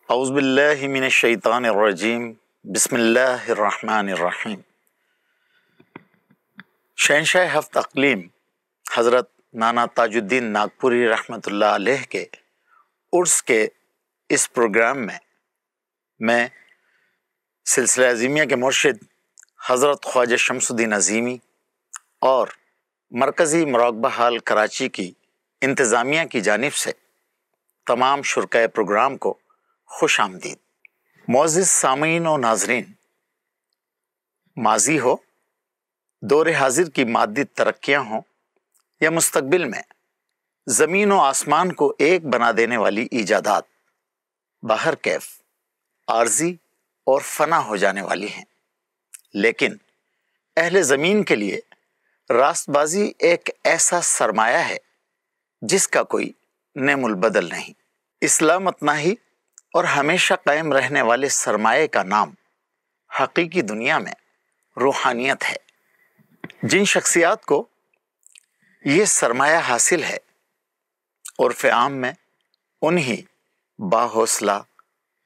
اعوذ باللہ من الشیطان الرجیم بسم اللہ الرحمن الرحیم۔ شہنشاہ ہفت اقلیم حضرت نانا تاج الدین ناگپوری رحمۃ اللہ علیہ کے عرس کے اس پروگرام میں سلسلہ عظیمیہ کے مرشد حضرت خواجہ شمس الدین عظیمی اور مرکزی مراقبہ ہال کراچی کی انتظامیہ کی جانب سے تمام شرکائے پروگرام کو خوش آمدید۔ معزز سامعین و ناظرین، ماضی ہو، دور حاضر کی مادی ترقیاں ہوں یا مستقبل میں زمین و آسمان کو ایک بنا دینے والی ایجادات باہر کیف عارضی اور فنا ہو جانے والی ہیں، لیکن اہل زمین کے لیے راست بازی ایک ایسا سرمایہ ہے جس کا کوئی نعم البدل نہیں۔ اصلاح متناہی اور ہمیشہ قائم رہنے والے سرمایہ کا نام حقیقی دنیا میں روحانیت ہے۔ جن شخصیات کو یہ سرمایہ حاصل ہے عرف عام میں انہی باحوصلہ،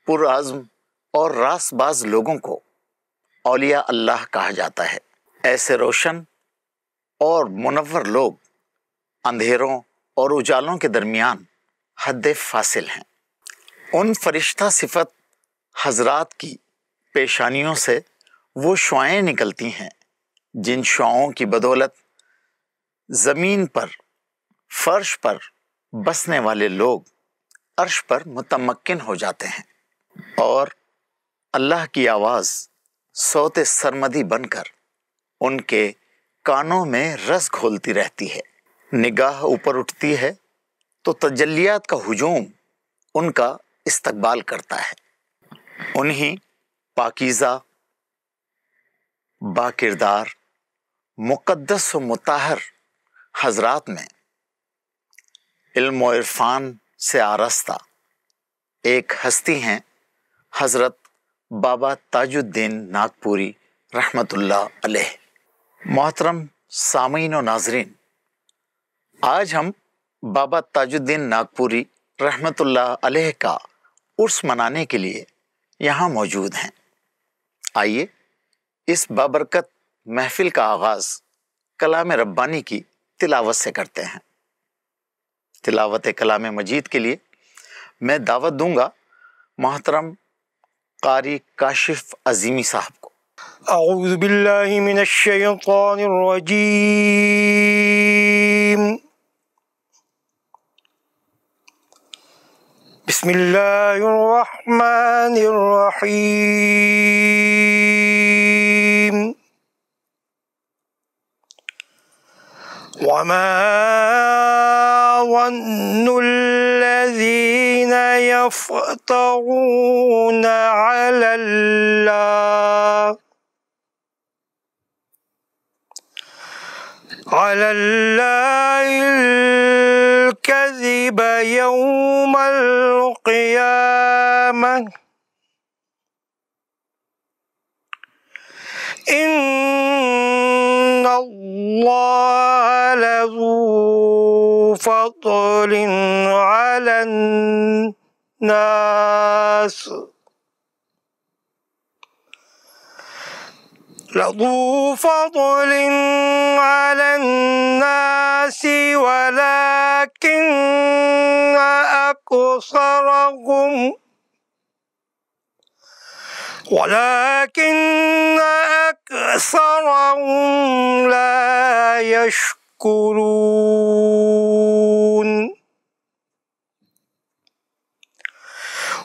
پرعزم اور راست باز لوگوں کو اولیاء اللہ کہا جاتا ہے۔ ایسے روشن اور منور لوگ اندھیروں اور اجالوں کے درمیان حد فاصل ہیں۔ ان فرشتہ صفت حضرات کی پیشانیوں سے وہ شعائیں نکلتی ہیں جن شعاؤں کی بدولت زمین پر، فرش پر بسنے والے لوگ عرش پر متمکن ہو جاتے ہیں اور اللہ کی آواز صوت سرمدی بن کر ان کے کانوں میں رس گھولتی رہتی ہے۔ نگاہ اوپر اٹھتی ہے تو تجلیات کا ہجوم ان کا استقبال کرتا ہے۔ انہی پاکیزہ، باکردار، مقدس و مطہر حضرات میں علم و عرفان سے آراستہ ایک ہستی ہیں حضرت بابا تاج الدین ناگپوری رحمۃ اللہ علیہ۔ محترم سامعین و ناظرین، آج ہم بابا تاج الدین ناگپوری رحمۃ اللہ علیہ کا عرس منانے کے لیے یہاں موجود ہیں۔ آئیے اس بابرکت محفل کا آغاز کلام ربانی کی تلاوت سے کرتے ہیں۔ تلاوت کلام مجید کے لیے میں دعوت دوں گا محترم قاری کاشف عظیمی صاحب کو۔ اعوذ باللہ من الشیطان الرجیم، بسم اللہ الرحمن الرحیم۔ وما ظن الذین یفترون علی اللہ الكذب یوم القیامہ ان اللہ لذو فضل علی الناس لذو فضل على الناس ولكن أكثرهم لا يشكرون۔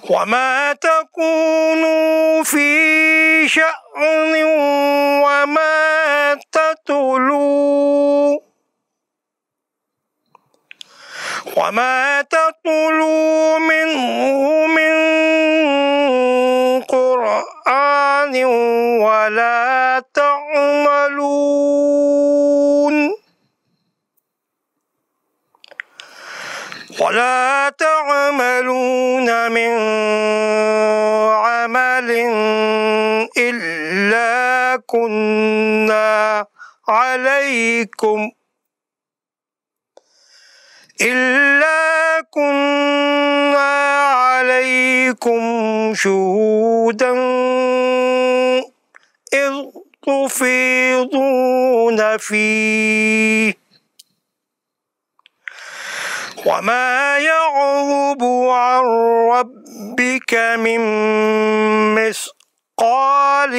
وما تكونوا في شأن وما تتلو منه من قرآن ولا تعملون من عمل إلا كنا عليكم عليكم شهودا إذ تفيضون فيه وما يعظب عن ربك من مثقال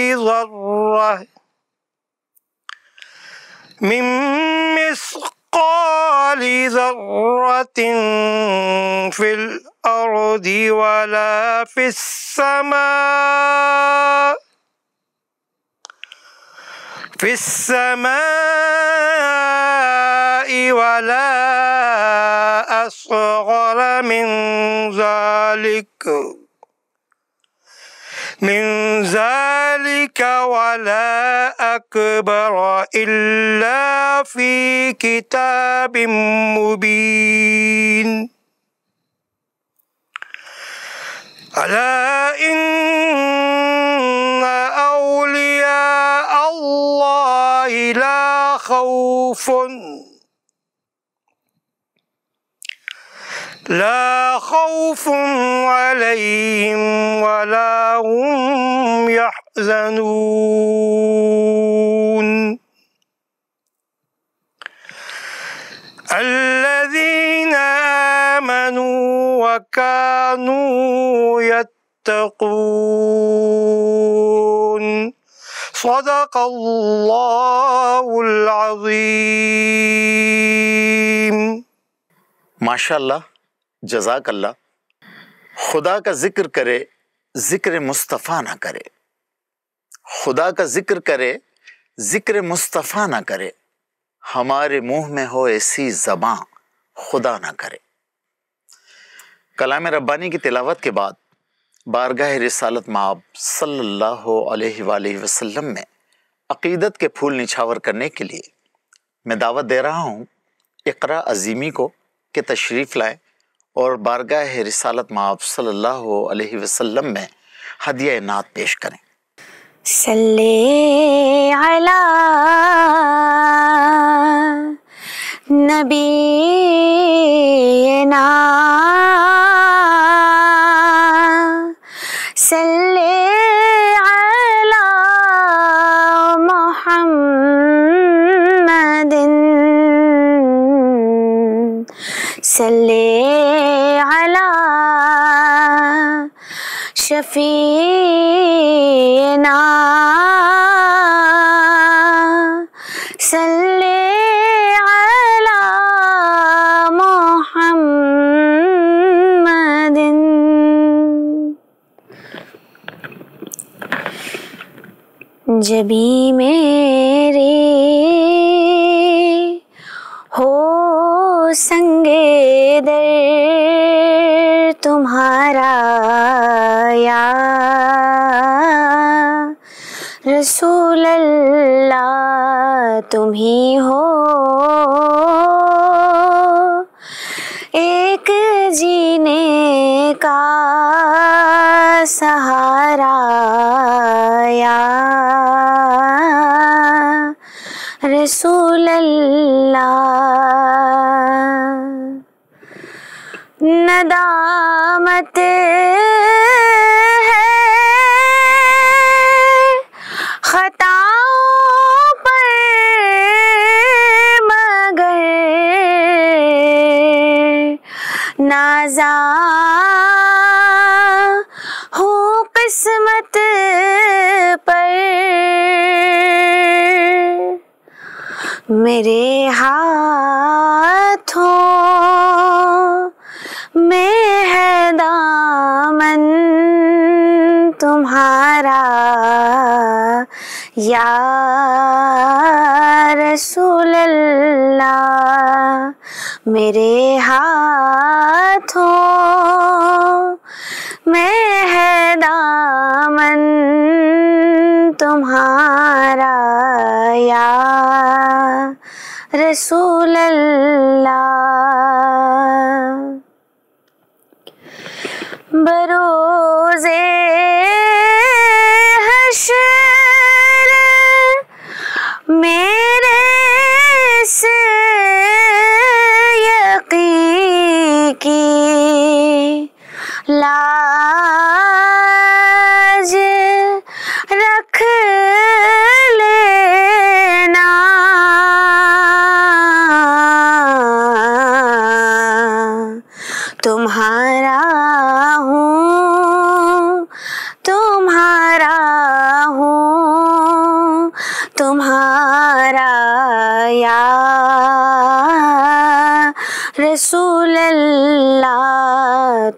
ذرة في الأرض ولا في السماء ولا أصغر من ذلك ولا أكبر إلا في كتاب مبين ألا إن أولياء الله لا خوف عليهم ولا هم يحزنون الذين آمنوا وكانوا يتقون صدق الله العظيم. ماشاء اللہ، جزاک اللہ. خدا کا ذکر کرے ذکر مصطفیٰ نہ کرے، خدا کا ذکر کرے ذکر مصطفیٰ نہ کرے، ہمارے منہ میں ہو ایسی زباں خدا نہ کرے. کلام ربانی کی تلاوت کے بعد بارگاہ رسالت مآب صلی اللہ علیہ وآلہ وسلم میں عقیدت کے پھول نچھاور کرنے کے لیے میں دعوت دے رہا ہوں اقرا عظیمی کو کہ تشریف لائیں اور بارگاہ رسالت مآب صلی اللہ علیہ وسلم میں ہدیہ نعت پیش کریں. صلی علی نبینا صلی علی محمد صلی علی شفیعنا صلی علی محمد. جبھی میرے ہو سنگے در تمہارا یا رسول اللہ تم ہی ہو ایک جینے کا سہارا یا رسول اللہ. ندامت ہے خطاؤں پر مگر نازاں ہوں قسمت پر. میرے ہاتھوں میں ہے دامن تمہارا یا رسول اللہ. میرے ہاتھوں میں ہے دامن تمہارا یا رسول اللہ. بروزے حشر میرے سے یقین کی لا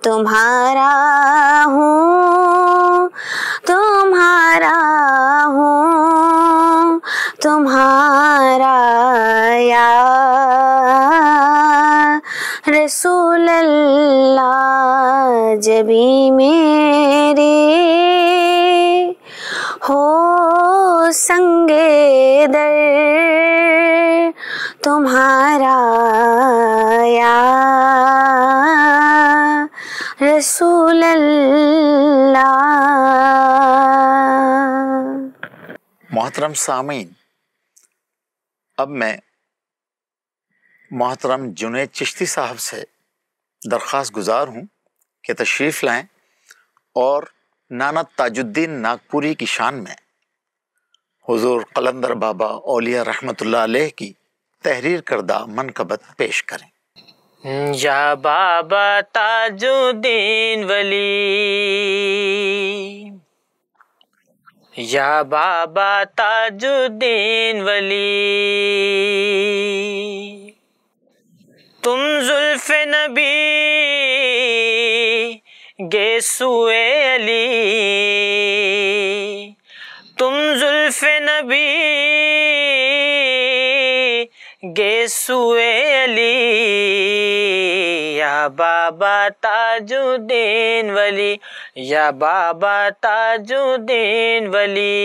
تمہارا ہوں تمہارا ہوں تمہارا یا رسول اللہ جبھی میرے ہو سنگے در تمہارا یا رسول اللہ۔ محترم سامعین، اب میں محترم جنید چشتی صاحب سے درخواست گزار ہوں کہ تشریف لائیں اور نانا تاج الدین ناگپوری کی شان میں حضور قلندر بابا اولیاء رحمۃ اللہ علیہ کی تحریر کردہ منقبت پیش کریں۔ یا بابا تاج الدین ولی، یا بابا تاج الدین ولی، تم زلف نبی گے سوئے علی، تم زلف نبی گے سوئے علی، یا بابا تاج الدین ولی، یا بابا تاج الدین ولی،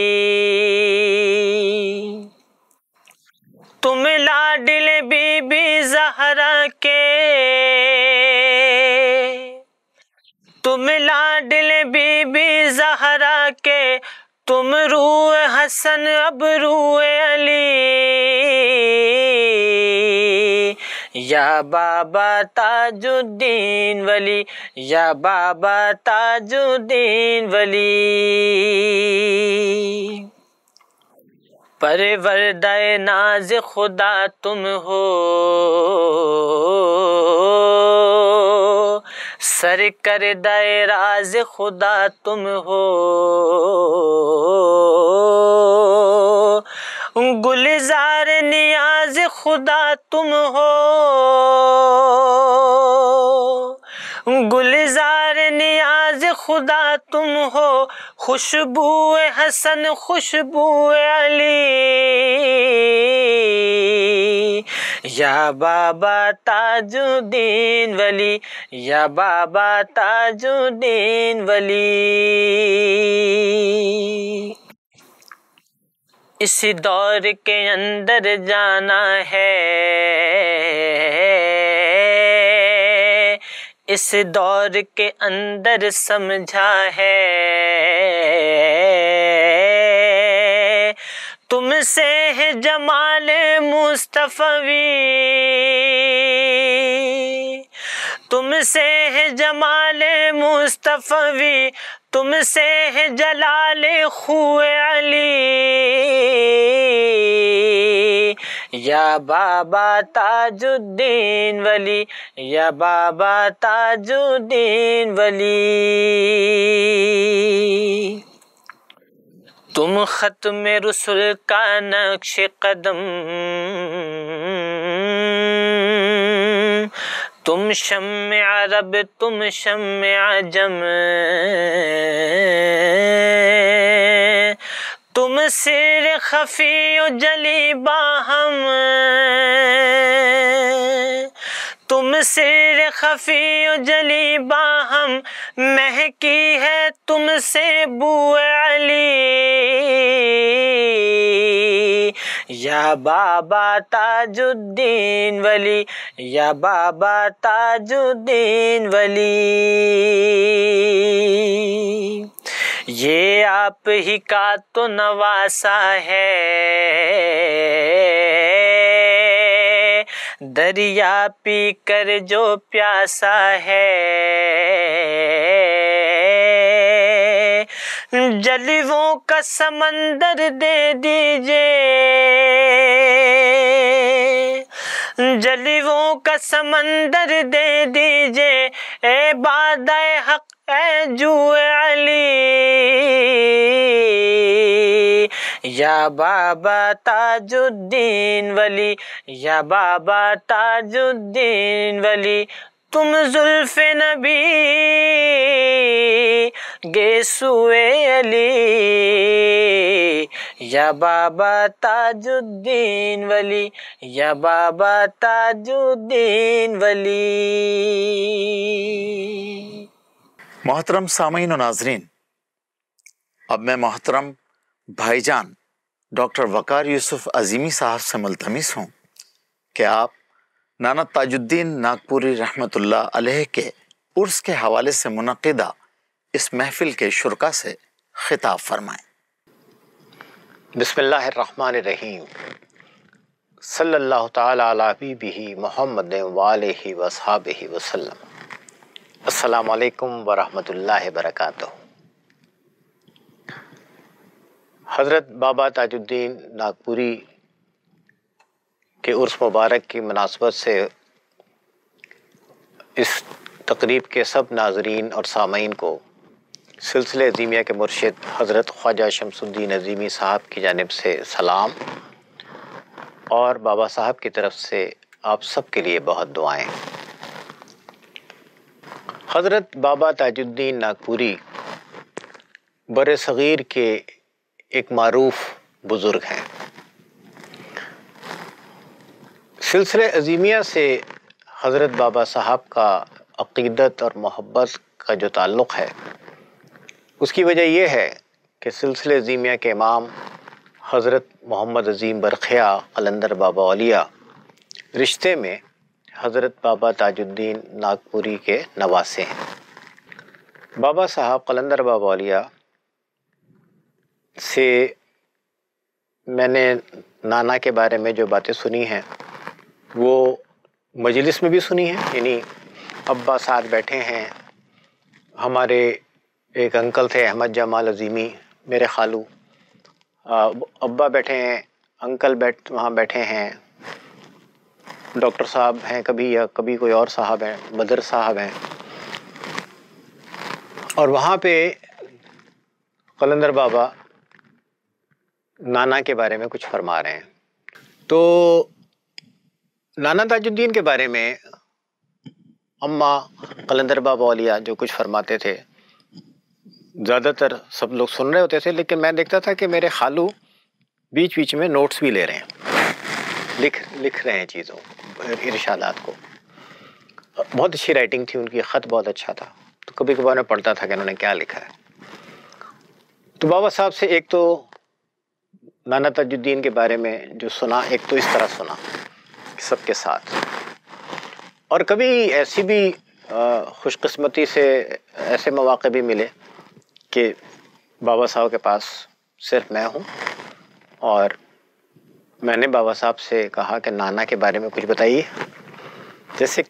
تم لاڈل بی بی زہرا کے، تم لاڈل بی بی زہرا کے، تم روح حسن اب روح علی، یا بابا تاج الدین ولی، یا بابا تاج الدین ولی، پروردہ ناز خدا تم ہو، سرکردہ راز خدا تم ہو، گلزار نیاز خدا تم ہو، گلزار نیاز خدا تم ہو، خوشبو حسن خوشبو علی، یا بابا تاج الدین ولی، یا بابا تاج الدین ولی، اس دور کے اندر جانا ہے، اس دور کے اندر سمجھا ہے، تم سے ہے جمال مصطفی، تم سے ہے جمال مصطفی، تم سے ہے جلال خو علی، یا بابا تاج الدین ولی، یا بابا تاج الدین ولی، تم ختم رسل کا نقش قدم، تم شمع عرب تم شمع عجم، تم سر خفی و جلی باہم، تم سر خفی و جلی باہم، مہکی ہے تم سے بو علی، یا بابا تاج الدین ولی، یا بابا تاج الدین ولی، یہ آپ ہی کا تو نواسا ہے، دریا پی کر جو پیاسا ہے، جلووں کا سمندر دے دیجئے، جلووں کا سمندر دے دیجئے، اے بادہ حق اے جو علی، یا بابا تاج الدین ولی، یا بابا تاج الدین ولی، تم زلف نبی گے سوئے علی، یا بابا تاج الدین ولی، یا بابا تاج الدین ولی۔ محترم سامعین و ناظرین، اب میں محترم بھائی جان ڈاکٹر وقار یوسف عظیمی صاحب سے ملتمس ہوں کہ آپ نانا تاج الدین ناگپوری رحمۃ اللہ علیہ کے عرس کے حوالے سے منعقدہ اس محفل کے شرکا سے خطاب فرمائیں۔ بسم اللہ الرحمن الرحیم، صلی اللہ تعالی علی حبیبہ محمد وآلہ وصحابہ وسلم۔ السلام علیکم ورحمۃ اللہ وبرکاتہ۔ حضرت بابا تاج الدین ناگپوری کے عرس مبارک کی مناسبت سے اس تقریب کے سب ناظرین اور سامعین کو سلسلہ عظیمیہ کے مرشد حضرت خواجہ شمس الدین عظیمی صاحب کی جانب سے سلام، اور بابا صاحب کی طرف سے آپ سب کے لیے بہت دعائیں۔ حضرت بابا تاج الدین ناگپوری بر صغیر کے ایک معروف بزرگ ہیں۔ سلسلہ عظیمیہ سے حضرت بابا صاحب کا عقیدت اور محبت کا جو تعلق ہے، اس کی وجہ یہ ہے کہ سلسلہ عظیمیہ کے امام حضرت محمد عظیم برقیہ قلندر بابا اولیاء رشتے میں حضرت بابا تاج الدین ناگپوری کے نواسے ہیں۔ بابا صاحب قلندر بابا اولیاء سے میں نے نانا کے بارے میں جو باتیں سنی ہیں وہ مجلس میں بھی سنی ہیں، یعنی ابا ساتھ بیٹھے ہیں، ہمارے ایک انکل تھے احمد جمال عظیمی میرے خالو، ابا بیٹھے ہیں، انکل وہاں بیٹھے ہیں، ڈاکٹر صاحب ہیں کبھی، یا کبھی کوئی اور صاحب ہیں، بدر صاحب ہیں، اور وہاں پہ قلندر بابا نانا کے بارے میں کچھ فرما رہے ہیں۔ تو نانا تاج الدین کے بارے میں اماں قلندر بابا اولیاء جو کچھ فرماتے تھے، زیادہ تر سب لوگ سن رہے ہوتے تھے، لیکن میں دیکھتا تھا کہ میرے خالو بیچ بیچ میں نوٹس بھی لے رہے ہیں، لکھ رہے ہیں چیزوں، ارشادات کو۔ بہت اچھی رائٹنگ تھی ان کی، خط بہت اچھا تھا، تو کبھی کبھار میں پڑھتا تھا کہ انہوں نے کیا لکھا ہے۔ تو بابا صاحب سے ایک تو نانا تاج الدین کے بارے میں جو سنا، ایک تو اس طرح سنا سب کے ساتھ، اور کبھی ایسی بھی خوش قسمتی سے ایسے مواقع بھی ملے کہ بابا صاحب کے پاس صرف میں ہوں، اور میں نے بابا صاحب سے کہا کہ نانا کے بارے میں کچھ بتائیے، جیسے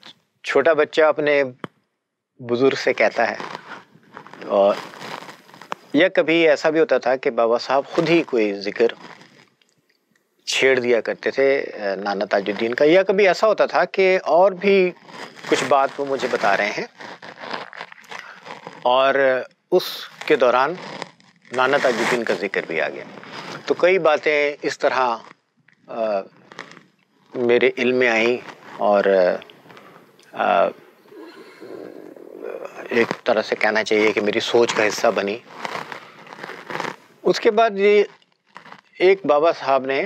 چھوٹا بچہ اپنے بزرگ سے کہتا ہے، اور یا کبھی ایسا بھی ہوتا تھا کہ بابا صاحب خود ہی کوئی ذکر چھیڑ دیا کرتے تھے نانا تاج الدین کا، یا کبھی ایسا ہوتا تھا کہ اور بھی کچھ بات وہ مجھے بتا رہے ہیں، اور اس کے دوران نانا تاج الدین کا ذکر بھی آ گیا۔ تو کئی باتیں اس طرح میرے علم میں آئیں، اور ایک طرح سے کہنا چاہیے کہ میری سوچ کا حصہ بنی۔ اس کے بعد یہ ایک بابا صاحب نے،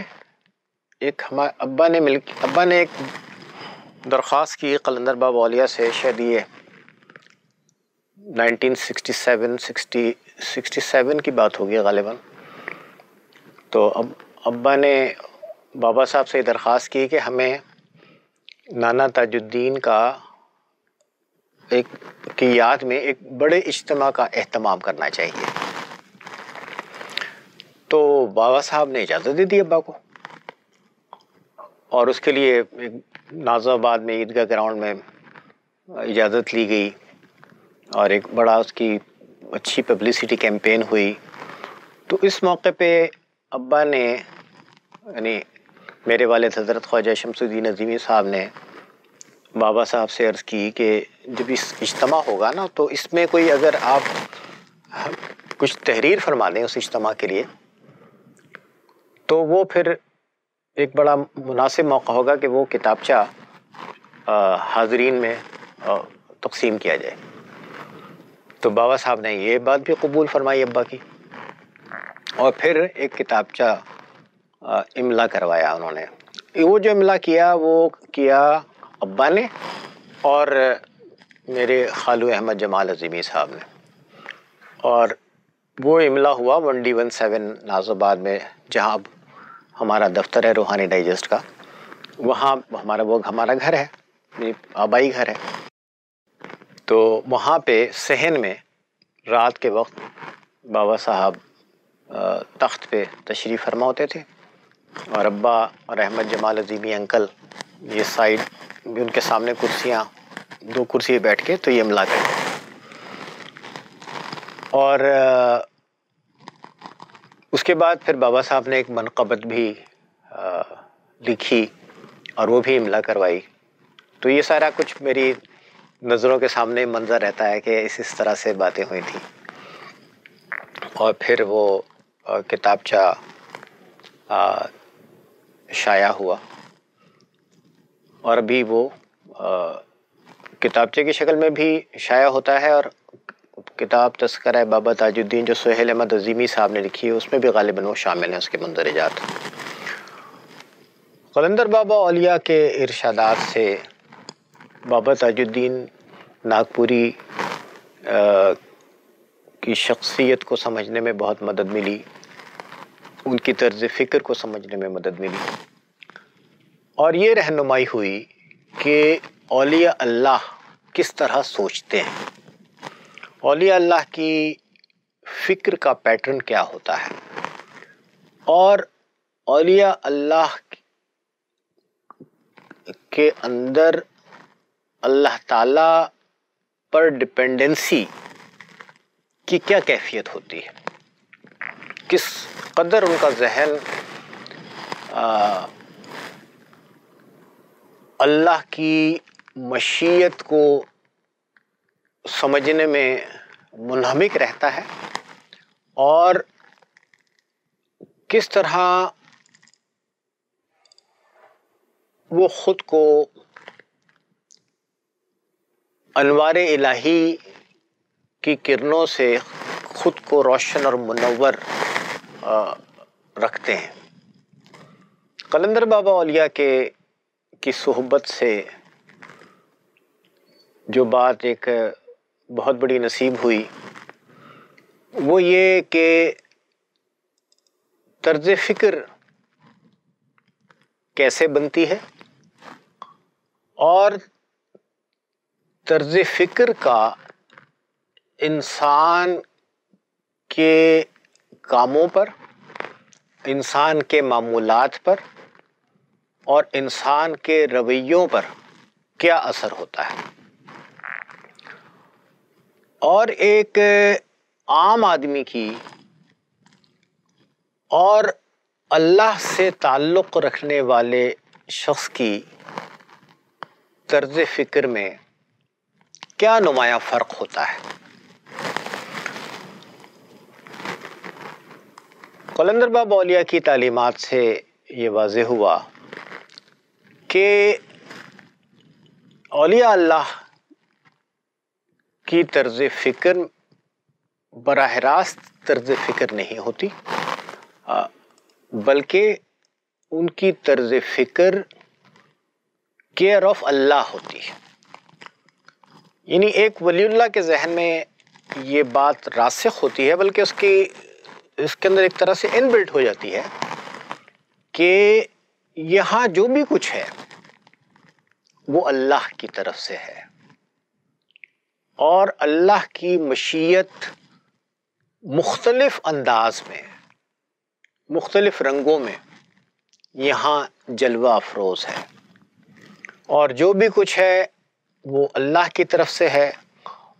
ایک ہمارے ابا نے ایک درخواست کی قلندر بابا اولیاء سے، شاید یہ 1967 کی بات ہوگی غالباً۔ تو ابا نے بابا صاحب سے درخواست کی کہ ہمیں نانا تاج الدین کی یاد میں ایک بڑے اجتماع کا اہتمام کرنا چاہیے۔ تو بابا صاحب نے اجازت دے دی ابا کو، اور اس کے لیے نازم آباد میں عیدگاہ گراؤنڈ میں اجازت لی گئی، اور ایک بڑا اس کی اچھی پبلسٹی کیمپین ہوئی۔ تو اس موقع پہ ابا نے، یعنی میرے والد حضرت خواجہ شمس الدین عظیمی صاحب نے بابا صاحب سے عرض کی کہ جب اس اجتماع ہوگا نا، تو اس میں کوئی اگر آپ کچھ تحریر فرما دیں اس اجتماع کے لیے، تو وہ پھر ایک بڑا مناسب موقع ہوگا کہ وہ کتابچہ حاضرین میں تقسیم کیا جائے. تو بابا صاحب نے یہ بات بھی قبول فرمائی ابا کی, اور پھر ایک کتابچہ املا کروایا انہوں نے. وہ جو املا کیا وہ کیا ابا نے اور میرے خالو احمد جمال عظیمی صاحب نے. اور وہ املا ہوا 1D17 ناز آباد میں, جہاں اب ہمارا دفتر ہے روحانی ڈائجسٹ کا. وہاں ہمارا گھر ہے, میری آبائی گھر ہے. تو وہاں پہ صحن میں رات کے وقت بابا صاحب تخت پہ تشریف فرما ہوتے تھے, اور ابا اور احمد جمال عظیمی انکل یہ سائڈ بھی ان کے سامنے کرسیاں, 2 کرسی بیٹھ کے تو یہ املا کرتے. اور اس کے بعد پھر بابا صاحب نے ایک منقبت بھی لکھی اور وہ بھی املا کروائی. تو یہ سارا کچھ میری نظروں کے سامنے منظر رہتا ہے کہ اس طرح سے باتیں ہوئی تھیں. اور پھر وہ کتابچہ شائع ہوا, اور ابھی وہ کتابچے کی شکل میں بھی شائع ہوتا ہے. اور کتاب تذکرہ بابا تاج الدین جو سہیل احمد عظیمی صاحب نے لکھی ہے, اس میں بھی غالباً وہ شامل ہیں, اس کے مندرجات. قلندر بابا اولیاء کے ارشادات سے بابا تاج الدین ناگپوری کی شخصیت کو سمجھنے میں بہت مدد ملی, ان کی طرز فکر کو سمجھنے میں مدد ملی, اور یہ رہنمائی ہوئی کہ اولیاء اللہ کس طرح سوچتے ہیں, اولیاء اللہ کی فکر کا پیٹرن کیا ہوتا ہے, اور اولیاء اللہ کے اندر اللہ تعالی پر ڈپینڈنسی کی کیا کیفیت ہوتی ہے, کس قدر ان کا ذہن اللہ کی مشیت کو سمجھنے میں منہمک رہتا ہے, اور کس طرح وہ خود کو انوار الہی کی کرنوں سے خود کو روشن اور منور رکھتے ہیں. قلندر بابا اولیاء کی صحبت سے جو بات ایک بہت بڑی نصیب ہوئی وہ یہ کہ طرز فکر کیسے بنتی ہے, اور طرز فکر کا انسان کے کاموں پر, انسان کے معمولات پر اور انسان کے رویوں پر کیا اثر ہوتا ہے. اور ایک عام آدمی کی اور اللہ سے تعلق رکھنے والے شخص کی طرز فکر میں کیا نمایاں فرق ہوتا ہے. قلندر بابا اولیاء کی تعلیمات سے یہ واضح ہوا کہ اولیاء اللہ کی طرز فکر براہ راست طرز فکر نہیں ہوتی, بلکہ ان کی طرز فکر کیئر آف اللہ ہوتی ہے. یعنی ایک ولی اللہ کے ذہن میں یہ بات راسخ ہوتی ہے, بلکہ اس کے اندر ایک طرح سے ان بلٹ ہو جاتی ہے کہ یہاں جو بھی کچھ ہے وہ اللہ کی طرف سے ہے, اور اللہ کی مشیت مختلف انداز میں, مختلف رنگوں میں یہاں جلوہ افروز ہے, اور جو بھی کچھ ہے وہ اللہ کی طرف سے ہے,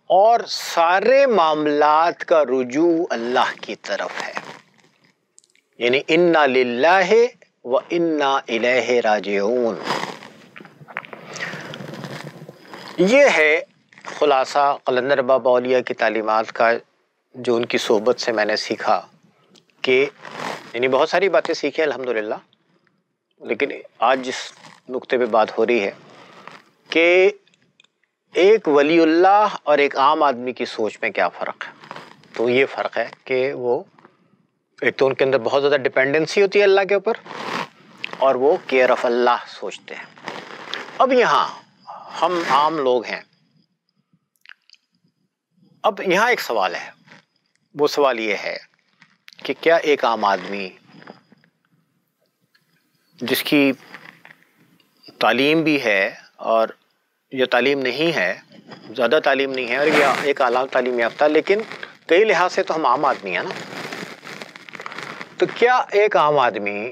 اور سارے معاملات کا رجوع اللہ کی طرف ہے. یعنی انا للہ و انا الیہ راجعون. یہ ہے خلاصہ قلندر بابا اولیاء کی تعلیمات کا, جو ان کی صحبت سے میں نے سیکھا. کہ یعنی بہت ساری باتیں سیکھی الحمدللہ, لیکن آج جس نقطے پہ بات ہو رہی ہے کہ ایک ولی اللہ اور ایک عام آدمی کی سوچ میں کیا فرق ہے؟ تو یہ فرق ہے کہ وہ ایک تو ان کے اندر بہت زیادہ ڈپینڈنسی ہوتی ہے اللہ کے اوپر، اور وہ کیئر آف اللہ سوچتے ہیں۔ اب یہاں ہم عام لوگ ہیں، اب یہاں ایک سوال ہے، وہ سوال یہ ہے کہ کیا ایک عام آدمی جس کی تعلیم بھی ہے اور یہ تعلیم نہیں ہے، زیادہ تعلیم نہیں ہے، اور یہ ایک اعلیٰ تعلیم یافتہ، لیکن کئی لحاظ سے تو ہم عام آدمی ہیں نا، تو کیا ایک عام آدمی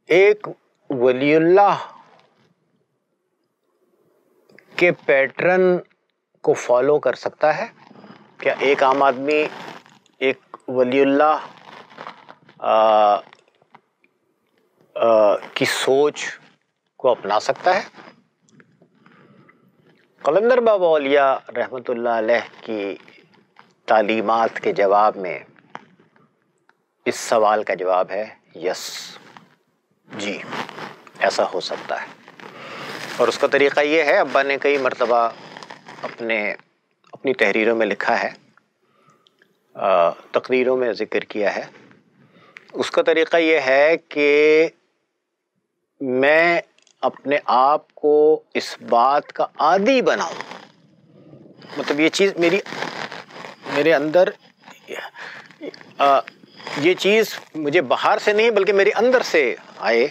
ایک ولی اللہ کے پیٹرن کو فالو کر سکتا ہے؟ کیا ایک عام آدمی ایک ولی اللہ کی سوچ کو اپنا سکتا ہے؟ قلندر بابا اولیاء رحمۃ اللہ علیہ کی تعلیمات کے جواب میں اس سوال کا جواب ہے یس، جی ایسا ہو سکتا ہے۔ اور اس کا طریقہ یہ ہے، ابا نے کئی مرتبہ اپنی تحریروں میں لکھا ہے، تقریروں میں ذکر کیا ہے۔ اس کا طریقہ یہ ہے کہ میں اپنے آپ کو اس بات کا عادی بناؤں، مطلب یہ چیز میرے اندر، یہ چیز مجھے باہر سے نہیں بلکہ میرے اندر سے آئے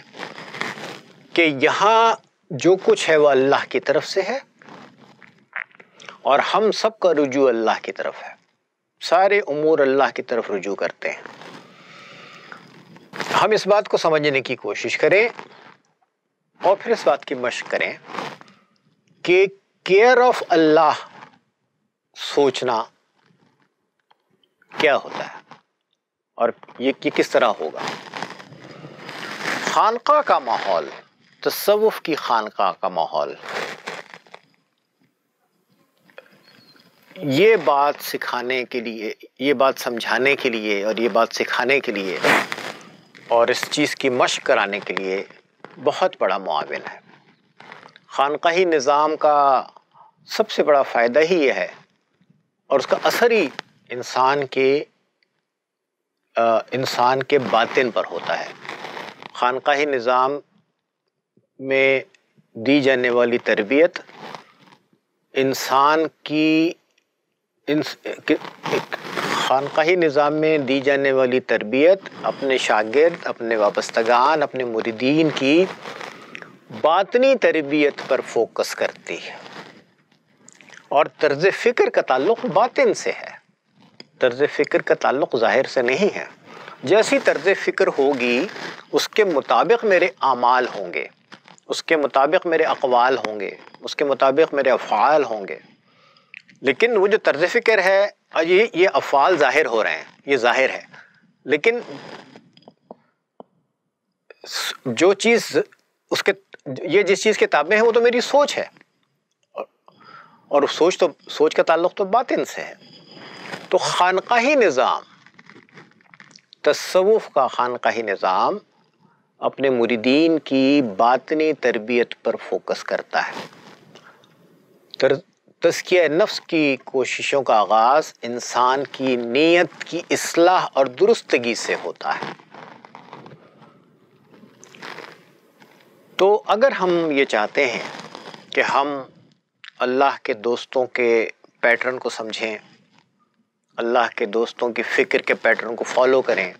کہ یہاں جو کچھ ہے وہ اللہ کی طرف سے ہے، اور ہم سب کا رجوع اللہ کی طرف ہے، سارے امور اللہ کی طرف رجوع کرتے ہیں۔ ہم اس بات کو سمجھنے کی کوشش کریں اور پھر اس بات کی مشق کریں کہ کیئر آف اللہ سوچنا کیا ہوتا ہے اور یہ کس طرح ہوگا۔ خانقاہ کا ماحول، تصوف کی خانقاہ کا ماحول، یہ بات سکھانے کے لیے، یہ بات سمجھانے کے لیے اور یہ بات سکھانے کے لیے اور اس چیز کی مشق کرانے کے لیے بہت بڑا معاون ہے۔ خانقاہی نظام کا سب سے بڑا فائدہ ہی یہ ہے، اور اس کا اثر ہی انسان کے باطن پر ہوتا ہے۔ خانقاہی نظام میں دی جانے والی تربیت خانقاہی نظام میں دی جانے والی تربیت اپنے شاگرد، اپنے وابستگان، اپنے مریدین کی باطنی تربیت پر فوکس کرتی ہے، اور طرز فکر کا تعلق باطن سے ہے، طرز فکر کا تعلق ظاہر سے نہیں ہے۔ جیسی طرز فکر ہوگی اس کے مطابق میرے اعمال ہوں گے، اس کے مطابق میرے اقوال ہوں گے، اس کے مطابق میرے افعال ہوں گے۔ لیکن وہ جو طرز فکر ہے، یہ افعال ظاہر ہو رہے ہیں، یہ ظاہر ہے، لیکن جو چیز یہ جس چیز کے تابع ہے وہ تو میری سوچ ہے، اور سوچ کا تعلق تو باطن سے ہے۔ تو خانقاہی نظام، تصوف کا خانقاہی نظام اپنے مریدین کی باطنی تربیت پر فوکس کرتا ہے۔ تزکیہ نفس کی کوششوں کا آغاز انسان کی نیت کی اصلاح اور درستگی سے ہوتا ہے۔ تو اگر ہم یہ چاہتے ہیں کہ ہم اللہ کے دوستوں کے پیٹرن کو سمجھیں، اللہ کے دوستوں کی فکر کے پیٹرن کو فالو کریں،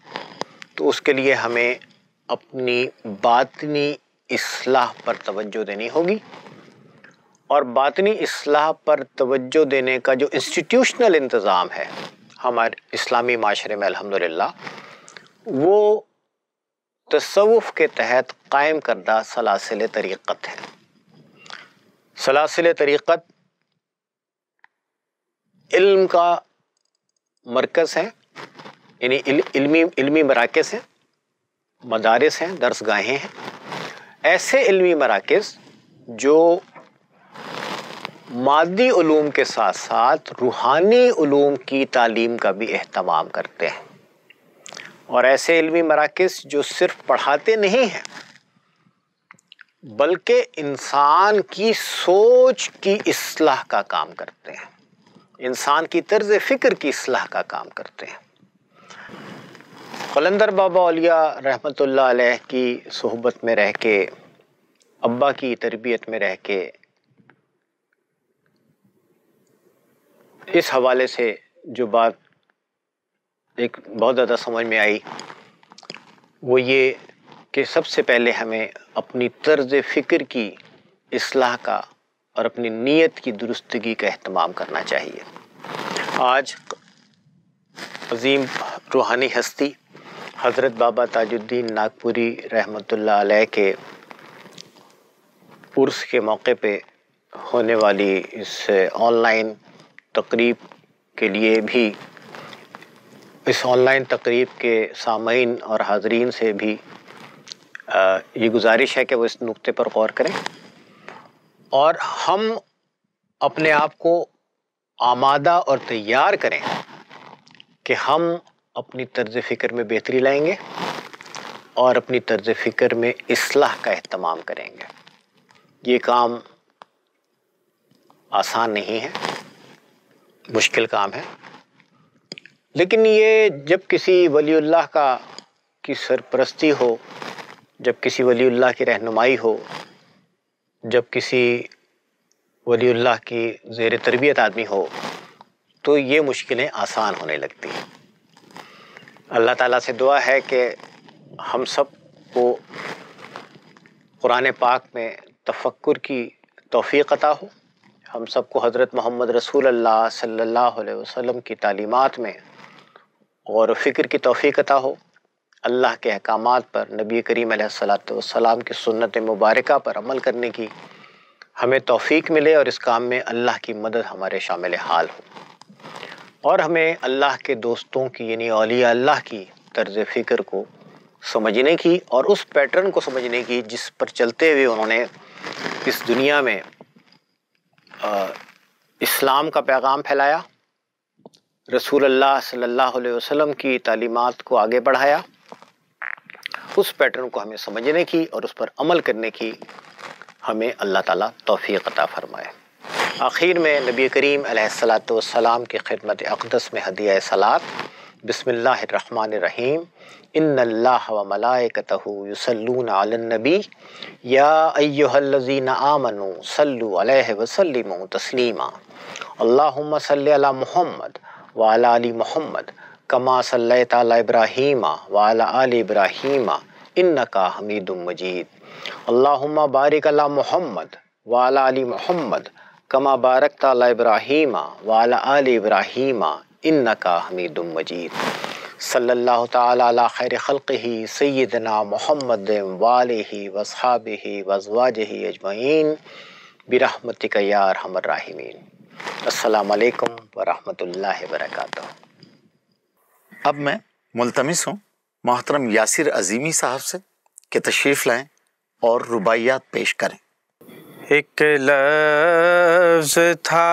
تو اس کے لیے ہمیں اپنی باطنی اصلاح پر توجہ دینی ہوگی، اور باطنی اصلاح پر توجہ دینے کا جو انسٹیٹیوشنل انتظام ہے ہمارے اسلامی معاشرے میں الحمدللہ، وہ تصوف کے تحت قائم کردہ سلاسل طریقت ہے۔ سلاسل طریقت علم کا مرکز ہیں، یعنی علمی مراکز ہیں، مدارس ہیں، درس گاہیں ہیں، ایسے علمی مراکز جو مادی علوم کے ساتھ ساتھ روحانی علوم کی تعلیم کا بھی اہتمام کرتے ہیں، اور ایسے علمی مراکز جو صرف پڑھاتے نہیں ہیں بلکہ انسان کی سوچ کی اصلاح کا کام کرتے ہیں، انسان کی طرز فکر کی اصلاح کا کام کرتے ہیں۔ قلندر بابا اولیاء رحمۃ اللہ علیہ کی صحبت میں رہ کے، ابا کی تربیت میں رہ کے، اس حوالے سے جو بات ایک بہت زیادہ سمجھ میں آئی وہ یہ کہ سب سے پہلے ہمیں اپنی طرز فکر کی اصلاح کا اور اپنی نیت کی درستگی کا اہتمام کرنا چاہیے۔ آج عظیم روحانی ہستی حضرت بابا تاج الدین ناگپوری رحمۃ اللہ علیہ کے عرس کے موقع پہ ہونے والی اس آن لائن تقریب کے لیے بھی، اس آن لائن تقریب کے سامعین اور حاضرین سے بھی یہ گزارش ہے کہ وہ اس نقطے پر غور کریں اور ہم اپنے آپ کو آمادہ اور تیار کریں کہ ہم اپنی طرز فکر میں بہتری لائیں گے اور اپنی طرز فکر میں اصلاح کا اہتمام کریں گے۔ یہ کام آسان نہیں ہے، مشکل کام ہے، لیکن یہ جب کسی ولی اللہ کی سرپرستی ہو، جب کسی ولی اللہ کی رہنمائی ہو، جب کسی ولی اللہ کی زیر تربیت آدمی ہو تو یہ مشکلیں آسان ہونے لگتی ہیں۔ اللہ تعالیٰ سے دعا ہے کہ ہم سب کو قرآن پاک میں تفکر کی توفیق عطا ہو، ہم سب کو حضرت محمد رسول اللہ صلی اللہ علیہ وسلم کی تعلیمات میں غور و فکر کی توفیق عطا ہو، اللہ کے احکامات پر، نبی کریم علیہ السلام کی سنت مبارکہ پر عمل کرنے کی ہمیں توفیق ملے اور اس کام میں اللہ کی مدد ہمارے شامل حال ہو، اور ہمیں اللہ کے دوستوں کی یعنی اولیاء اللہ کی طرز فکر کو سمجھنے کی اور اس پیٹرن کو سمجھنے کی جس پر چلتے ہوئے انہوں نے اس دنیا میں اسلام کا پیغام پھیلایا، رسول اللہ صلی اللہ علیہ وسلم کی تعلیمات کو آگے بڑھایا، اس پیٹرن کو ہمیں سمجھنے کی اور اس پر عمل کرنے کی ہمیں اللہ تعالیٰ توفیق عطا فرمائے۔ آخر میں نبی کریم علیہ السلام کی خدمت اقدس میں ہدیہ صلات۔ بسم اللہ الرحمن الرحیم۔ ان اللہ و ملائکتہ یصلون علی النبی یا ایہا الذین آمنوا صلوا علیہ وسلموا تسلیما۔ اللہم صلی علی محمد وعلی آل محمد کما صلیت علی ابراہیم وعلی آل ابراہیم انکا حمید مجید۔ اللہم بارک علی محمد وعلی آل محمد کما بارکت علی ابراہیم وعلی آل ابراہیم انکا حمید مجید۔ صلی اللہ تعالی علی خیر خلقہ سیدنا محمد وآلہ واصحابہ وازواجہ اجمعین برحمتک یا ارحم الراحمین۔ السلام علیکم ورحمۃ اللہ وبرکاتہ۔ اب میں ملتمس ہوں محترم یاسر عظیمی صاحب سے کہ تشریف لائیں اور رباعیات پیش کریں۔ ایک لفظ تھا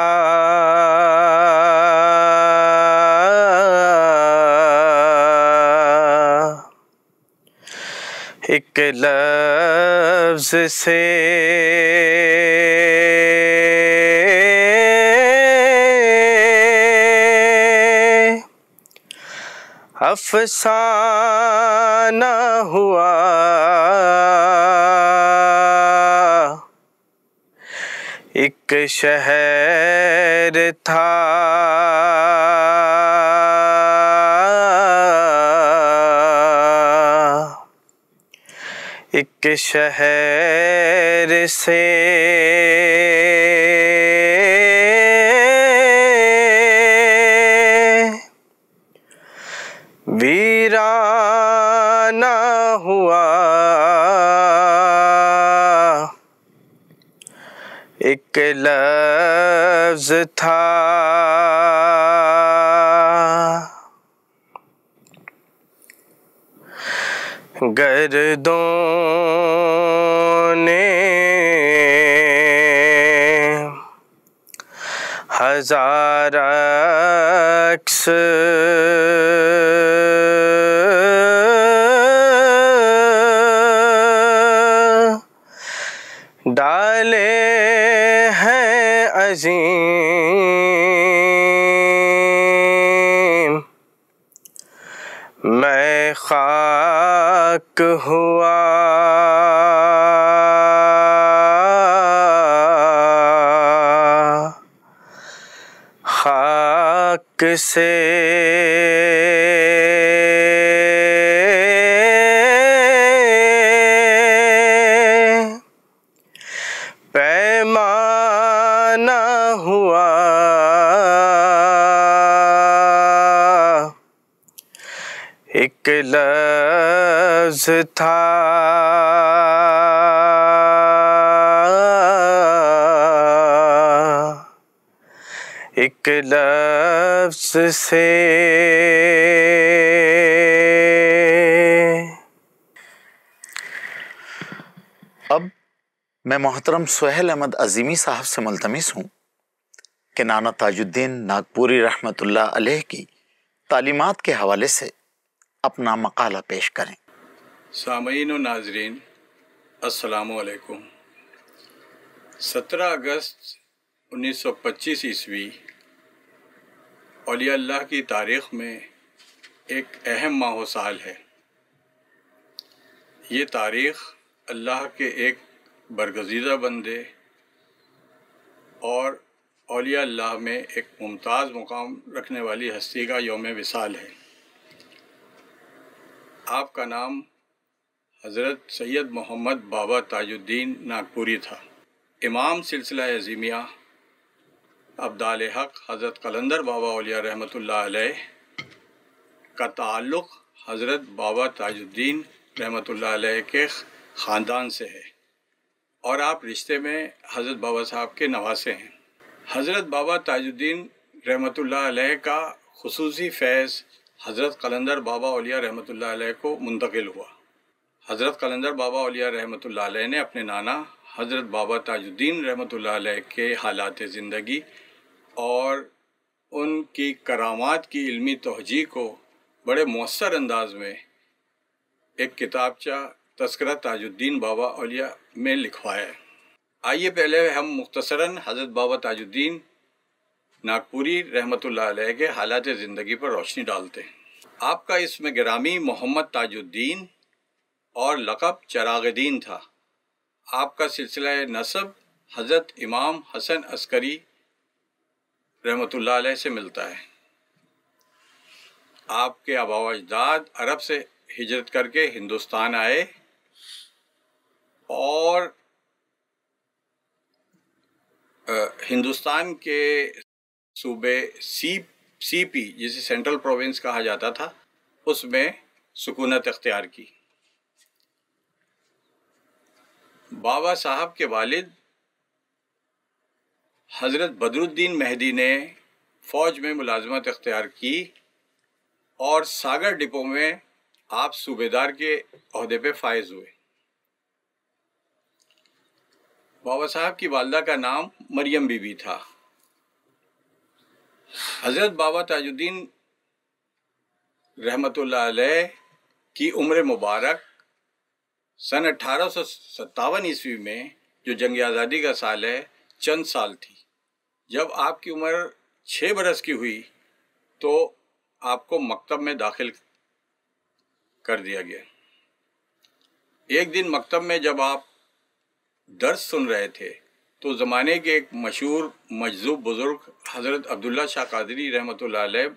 ایک لفظ سے افسانہ ہوا، ایک شہر تھا ایک شہر سے ویرانہ ہوا، ایک لفظ تھا گردوں نے ہزار عکس میں خاک ہوا خاک سے پیمانہ ہوا ایک لفظ تھا ایک لفظ سے اب میں محترم سہیل احمد عظیمی صاحب سے ملتمس ہوں کہ نانا تاج الدین ناگپوری رحمۃ اللہ علیہ کی تعلیمات کے حوالے سے اپنا مقالہ پیش کریں۔ سامعین و ناظرین السلام علیکم۔ 17 اگست 1925 عیسوی اولیاء اللہ کی تاریخ میں ایک اہم ماہ و سال ہے۔ یہ تاریخ اللہ کے ایک برگزیدہ بندے اور اولیاء اللہ میں ایک ممتاز مقام رکھنے والی ہستی کا یوم وصال ہے۔ آپ کا نام حضرت سید محمد بابا تاج الدین ناگپوری تھا۔ امام سلسلہ عظیمیہ ابدال حق حضرت قلندر بابا اولیاء رحمۃ اللہ علیہ کا تعلق حضرت بابا تاج الدین رحمۃ اللہ علیہ کے خاندان سے ہے اور آپ رشتے میں حضرت بابا صاحب کے نواسے ہیں۔ حضرت بابا تاج الدین رحمۃ اللہ علیہ کا خصوصی فیض حضرت قلندر بابا اولیاء رحمۃ اللہ علیہ کو منتقل ہوا۔ حضرت قلندر بابا اولیاء رحمۃ اللہ علیہ نے اپنے نانا حضرت بابا تاج الدین رحمۃ اللہ علیہ کے حالات زندگی اور ان کی کرامات کی علمی توجیہ کو بڑے مؤثر انداز میں ایک کتابچہ تذکرہ تاج الدین بابا اولیاء میں لکھوایا ہے۔ آئیے پہلے ہم مختصراً حضرت بابا تاج الدین ناگپوری رحمۃ اللہ علیہ کے حالات زندگی پر روشنی ڈالتے ہیں۔ آپ کا اسم گرامی محمد تاج الدین اور لقب چراغ دین تھا۔ آپ کا سلسلہ نسب حضرت امام حسن عسکری رحمۃ اللہ علیہ سے ملتا ہے۔ آپ کے آباء و اجداد عرب سے ہجرت کر کے ہندوستان آئے اور ہندوستان کے صوبے سی پی جسے سینٹرل پروونس کہا جاتا تھا اس میں سکونت اختیار کی۔ بابا صاحب کے والد حضرت بدر الدین مہدی نے فوج میں ملازمت اختیار کی اور ساگر ڈپو میں آپ صوبیدار کے عہدے پہ فائز ہوئے۔ بابا صاحب کی والدہ کا نام مریم بی بی تھا۔ حضرت بابا تاج الدین رحمۃ اللہ علیہ کی عمر مبارک سن 1857 عیسوی میں جو جنگ آزادی کا سال ہے چند سال تھی۔ جب آپ کی عمر 6 برس کی ہوئی تو آپ کو مکتب میں داخل کر دیا گیا۔ ایک دن مکتب میں جب آپ درس سن رہے تھے تو زمانے کے ایک مشہور مجذوب بزرگ حضرت عبداللہ شاہ قادری رحمۃ اللہ علیہ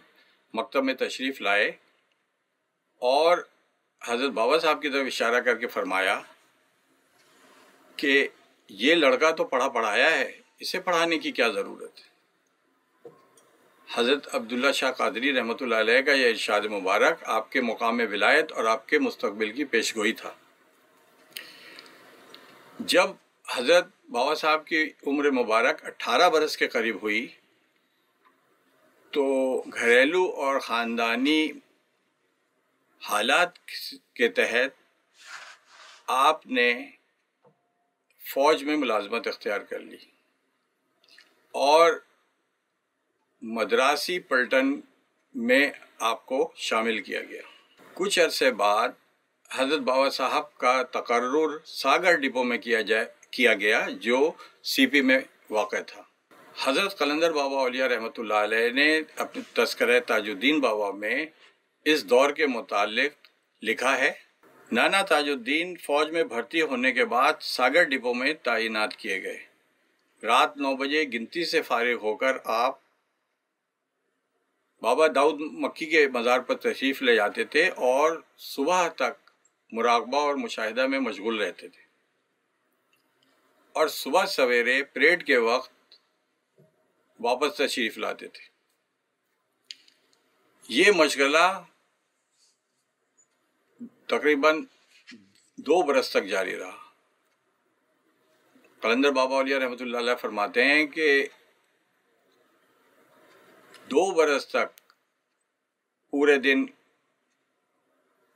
مکتب میں تشریف لائے اور حضرت بابا صاحب کی طرف اشارہ کر کے فرمایا کہ یہ لڑکا تو پڑھا پڑھایا ہے، اسے پڑھانے کی کیا ضرورت ہے۔ حضرت عبداللہ شاہ قادری رحمۃ اللہ علیہ کا یہ ارشاد مبارک آپ کے مقام ولایت اور آپ کے مستقبل کی پیشگوئی تھا۔ جب حضرت بابا صاحب کی عمر مبارک 18 برس کے قریب ہوئی تو گھریلو اور خاندانی حالات کے تحت آپ نے فوج میں ملازمت اختیار کر لی اور مدراسی پلٹن میں آپ کو شامل کیا گیا۔ کچھ عرصے بعد حضرت بابا صاحب کا تقرر ساگر ڈپو میں کیا گیا جو سی پی میں واقع تھا۔ حضرت قلندر بابا اولیاء رحمۃ اللہ علیہ نے اپنے تذکرہ تاج الدین بابا میں اس دور کے متعلق لکھا ہے، نانا تاج الدین فوج میں بھرتی ہونے کے بعد ساگر ڈپو میں تعینات کیے گئے۔ رات 9 بجے گنتی سے فارغ ہو کر آپ بابا داؤد مکی کے مزار پر تشریف لے جاتے تھے اور صبح تک مراقبہ اور مشاہدہ میں مشغول رہتے تھے، اور صبح سویرے پریڈ کے وقت واپس تشریف لاتے تھے۔ یہ مشغلہ تقریباً 2 برس تک جاری رہا۔ قلندر بابا اولیاء رحمۃ اللہ علیہ فرماتے ہیں کہ 2 برس تک پورے دن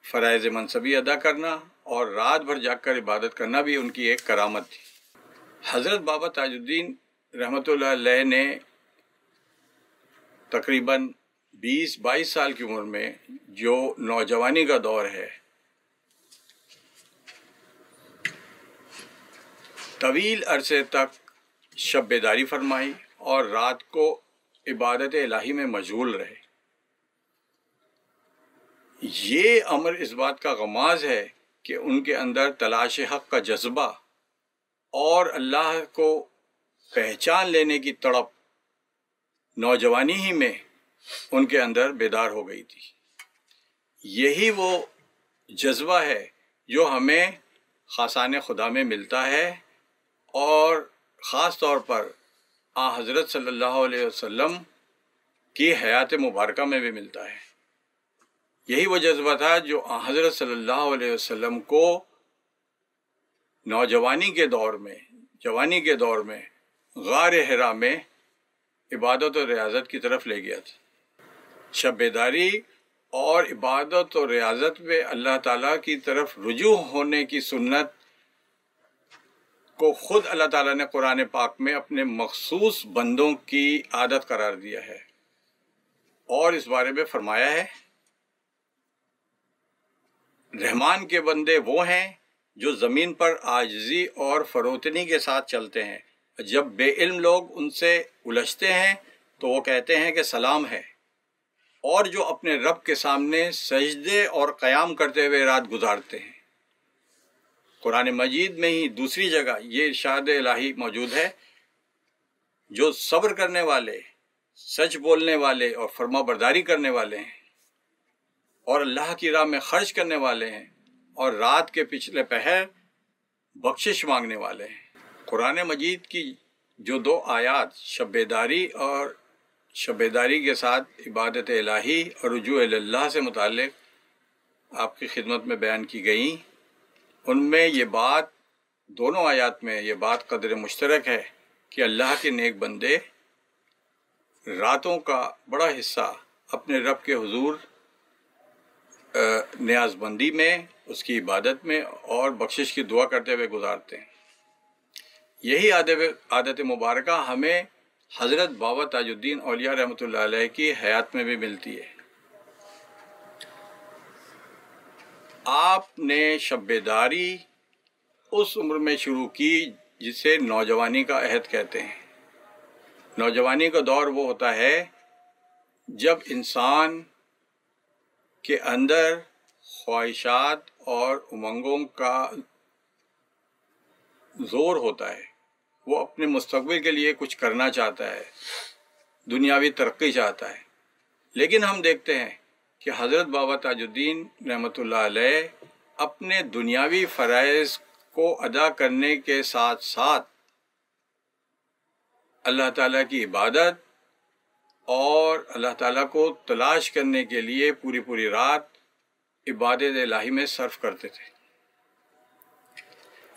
فرائض منصبی ادا کرنا اور رات بھر جاگ کر عبادت کرنا بھی ان کی ایک کرامت تھی۔ حضرت بابا تاج الدین رحمۃ اللہ علیہ نے تقریباً 20-22 سال کی عمر میں، جو نوجوانی کا دور ہے، طویل عرصے تک شب بیداری فرمائی اور رات کو عبادت الہی میں مشغول رہے۔ یہ امر اس بات کا غماز ہے کہ ان کے اندر تلاش حق کا جذبہ اور اللہ کو پہچان لینے کی تڑپ نوجوانی ہی میں ان کے اندر بیدار ہو گئی تھی۔ یہی وہ جذبہ ہے جو ہمیں خاصان خدا میں ملتا ہے، اور خاص طور پر حضرت صلی اللہ علیہ وسلم کی حیات مبارکہ میں بھی ملتا ہے۔ یہی وہ جذبہ تھا جو حضرت صلی اللہ علیہ وسلم کو نوجوانی کے دور میں، جوانی کے دور میں غار حرا میں عبادت و ریاضت کی طرف لے گیا تھا۔ شب بیداری اور عبادت و ریاضت میں اللہ تعالیٰ کی طرف رجوع ہونے کی سنت کو خود اللہ تعالیٰ نے قرآن پاک میں اپنے مخصوص بندوں کی عادت قرار دیا ہے، اور اس بارے میں فرمایا ہے، رحمان کے بندے وہ ہیں جو زمین پر عاجزی اور فروتنی کے ساتھ چلتے ہیں، جب بے علم لوگ ان سے الجھتے ہیں تو وہ کہتے ہیں کہ سلام ہے، اور جو اپنے رب کے سامنے سجدے اور قیام کرتے ہوئے رات گزارتے ہیں۔ قرآن مجید میں ہی دوسری جگہ یہ ارشاد الہی موجود ہے، جو صبر کرنے والے، سچ بولنے والے اور فرما برداری کرنے والے ہیں، اور اللہ کی راہ میں خرچ کرنے والے ہیں، اور رات کے پچھلے پہر بخشش مانگنے والے ہیں۔ قرآن مجید کی جو 2 آیات شب بیداری اور شب بیداری کے ساتھ عبادت الہی اور رجوع اللہ سے متعلق آپ کی خدمت میں بیان کی گئیں، ان میں یہ بات، دونوں آیات میں یہ بات قدر مشترک ہے کہ اللہ کے نیک بندے راتوں کا بڑا حصہ اپنے رب کے حضور نیاز بندی میں، اس کی عبادت میں اور بخشش کی دعا کرتے ہوئے گزارتے ہیں۔ یہی عادت مبارکہ ہمیں حضرت بابا تاج الدین اولیاء رحمۃ اللہ علیہ کی حیات میں بھی ملتی ہے۔ آپ نے شب بیداری اس عمر میں شروع کی جسے نوجوانی کا عہد کہتے ہیں۔ نوجوانی کا دور وہ ہوتا ہے جب انسان کے اندر خواہشات اور امنگوں کا زور ہوتا ہے، وہ اپنے مستقبل کے لیے کچھ کرنا چاہتا ہے، دنیاوی ترقی چاہتا ہے، لیکن ہم دیکھتے ہیں کہ حضرت بابا تاج الدین رحمۃ اللہ علیہ اپنے دنیاوی فرائض کو ادا کرنے کے ساتھ ساتھ اللہ تعالیٰ کی عبادت اور اللہ تعالیٰ کو تلاش کرنے کے لیے پوری رات عبادت الہی میں صرف کرتے تھے۔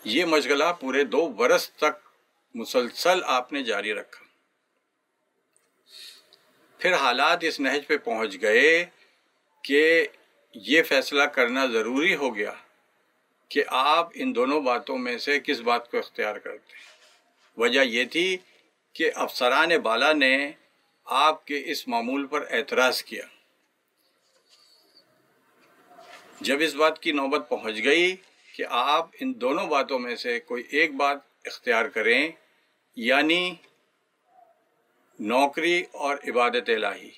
یہ مشغلہ پورے 2 برس تک مسلسل آپ نے جاری رکھا۔ پھر حالات اس نہج پہ پہنچ گئے کہ یہ فیصلہ کرنا ضروری ہو گیا کہ آپ ان دونوں باتوں میں سے کس بات کو اختیار کرتے ہیں۔ وجہ یہ تھی کہ افسران بالا نے آپ کے اس معمول پر اعتراض کیا۔ جب اس بات کی نوبت پہنچ گئی کہ آپ ان دونوں باتوں میں سے کوئی ایک بات اختیار کریں، یعنی نوکری اور عبادت الہی،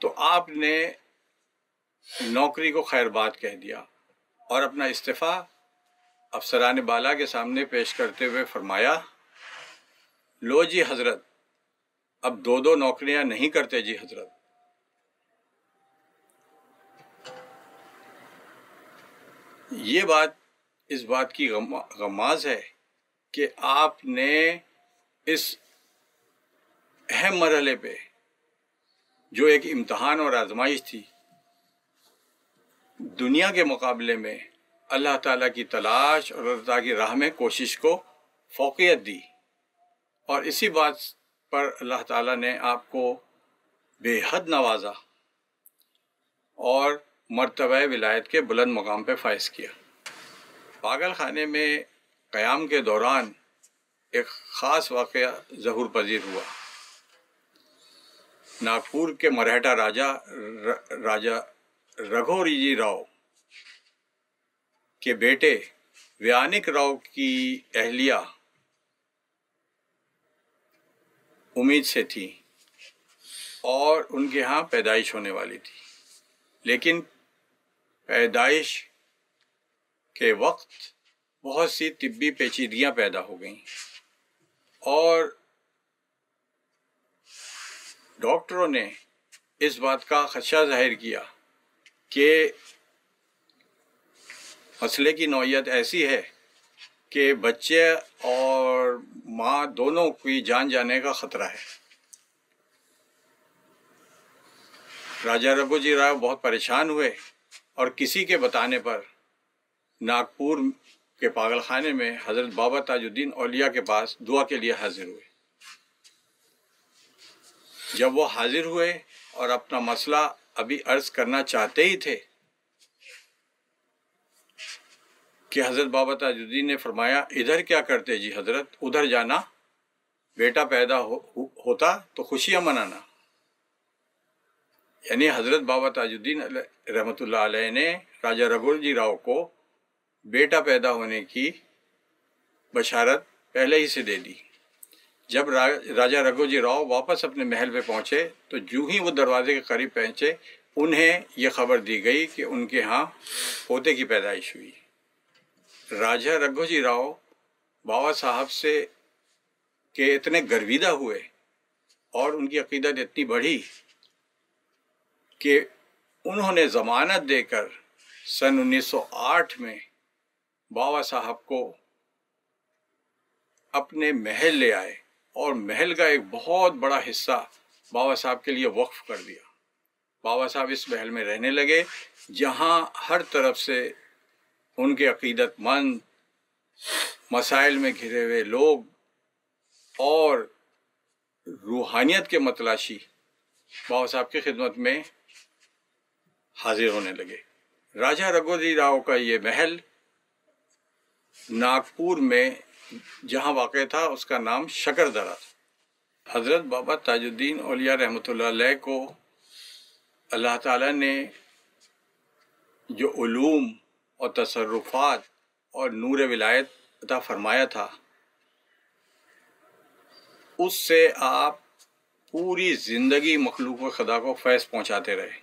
تو آپ نے نوکری کو خیر بات کہہ دیا اور اپنا استعفیٰ افسران بالا کے سامنے پیش کرتے ہوئے فرمایا، لو جی حضرت، اب 2 نوکریاں نہیں کرتے جی حضرت۔ یہ بات اس بات کی غماز ہے کہ آپ نے اس اہم مرحلے پہ، جو ایک امتحان اور آزمائش تھی، دنیا کے مقابلے میں اللہ تعالیٰ کی تلاش اور اللہ تعالیٰ کی راہ میں کوشش کو فوقیت دی، اور اسی بات پر اللہ تعالیٰ نے آپ کو بے حد نوازا اور مرتبہ ولایت کے بلند مقام پہ فائز کیا۔ پاگل خانے میں قیام کے دوران ایک خاص واقعہ ظہور پذیر ہوا۔ ناگپور کے مرہٹا راجا رگھوری جی راؤ کے بیٹے ویانک راؤ کی اہلیہ امید سے تھی اور ان کے ہاں پیدائش ہونے والی تھی، لیکن پیدائش کے وقت بہت سی طبی پیچیدگیاں پیدا ہو گئیں اور ڈاکٹروں نے اس بات کا خدشہ ظاہر کیا کہ مسئلے کی نوعیت ایسی ہے کہ بچے اور ماں دونوں کی جان جانے کا خطرہ ہے۔ راجہ رگھو جی راؤ بہت پریشان ہوئے اور کسی کے بتانے پر ناگپور کے پاگل خانے میں حضرت بابا تاج الدین اولیاء کے پاس دعا کے لیے حاضر ہوئے۔ جب وہ حاضر ہوئے اور اپنا مسئلہ ابھی عرض کرنا چاہتے ہی تھے کہ حضرت بابا تاج الدین نے فرمایا، ادھر کیا کرتے جی حضرت، ادھر جانا، بیٹا پیدا ہوتا تو خوشیاں منانا۔ یعنی حضرت بابا تاج الدین رحمۃ اللہ علیہ نے راجہ رگھو جی راؤ کو بیٹا پیدا ہونے کی بشارت پہلے ہی سے دے دی۔ جب راجہ رگھو جی راؤ واپس اپنے محل پہ پہنچے تو جو ہی وہ دروازے کے قریب پہنچے، انہیں یہ خبر دی گئی کہ ان کے ہاں پوتے کی پیدائش ہوئی۔ راجہ رگھو جی راؤ بابا صاحب سے کہ اتنے گرویدہ ہوئے اور ان کی عقیدت اتنی بڑھی کہ انہوں نے ضمانت دے کر سن 1908 میں بابا صاحب کو اپنے محل لے آئے اور محل کا ایک بہت بڑا حصہ بابا صاحب کے لیے وقف کر دیا۔ بابا صاحب اس محل میں رہنے لگے جہاں ہر طرف سے ان کے عقیدت مند، مسائل میں گھرے ہوئے لوگ اور روحانیت کے متلاشی بابا صاحب کی خدمت میں حاضر ہونے لگے۔ راجہ رگھو جی راؤ کا یہ محل ناگپور میں جہاں واقع تھا اس کا نام شکر درہ تھا۔ حضرت بابا تاج الدین اولیاء رحمۃ اللہ علیہ کو اللہ تعالیٰ نے جو علوم اور تصرفات اور نور ولایت عطا فرمایا تھا، اس سے آپ پوری زندگی مخلوق خدا کو فیض پہنچاتے رہے۔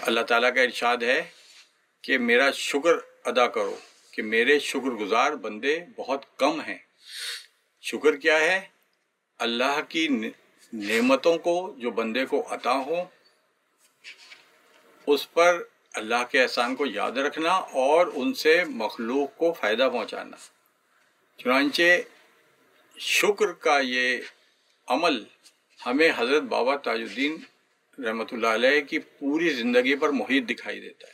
اللہ تعالیٰ کا ارشاد ہے کہ میرا شکر ادا کرو کہ میرے شکر گزار بندے بہت کم ہیں۔ شکر کیا ہے؟ اللہ کی نعمتوں کو جو بندے کو عطا ہوں اس پر اللہ کے احسان کو یاد رکھنا اور ان سے مخلوق کو فائدہ پہنچانا۔ چنانچہ شکر کا یہ عمل ہمیں حضرت بابا تاج الدین رحمۃ اللہ علیہ کی پوری زندگی پر محیط دکھائی دیتا ہے۔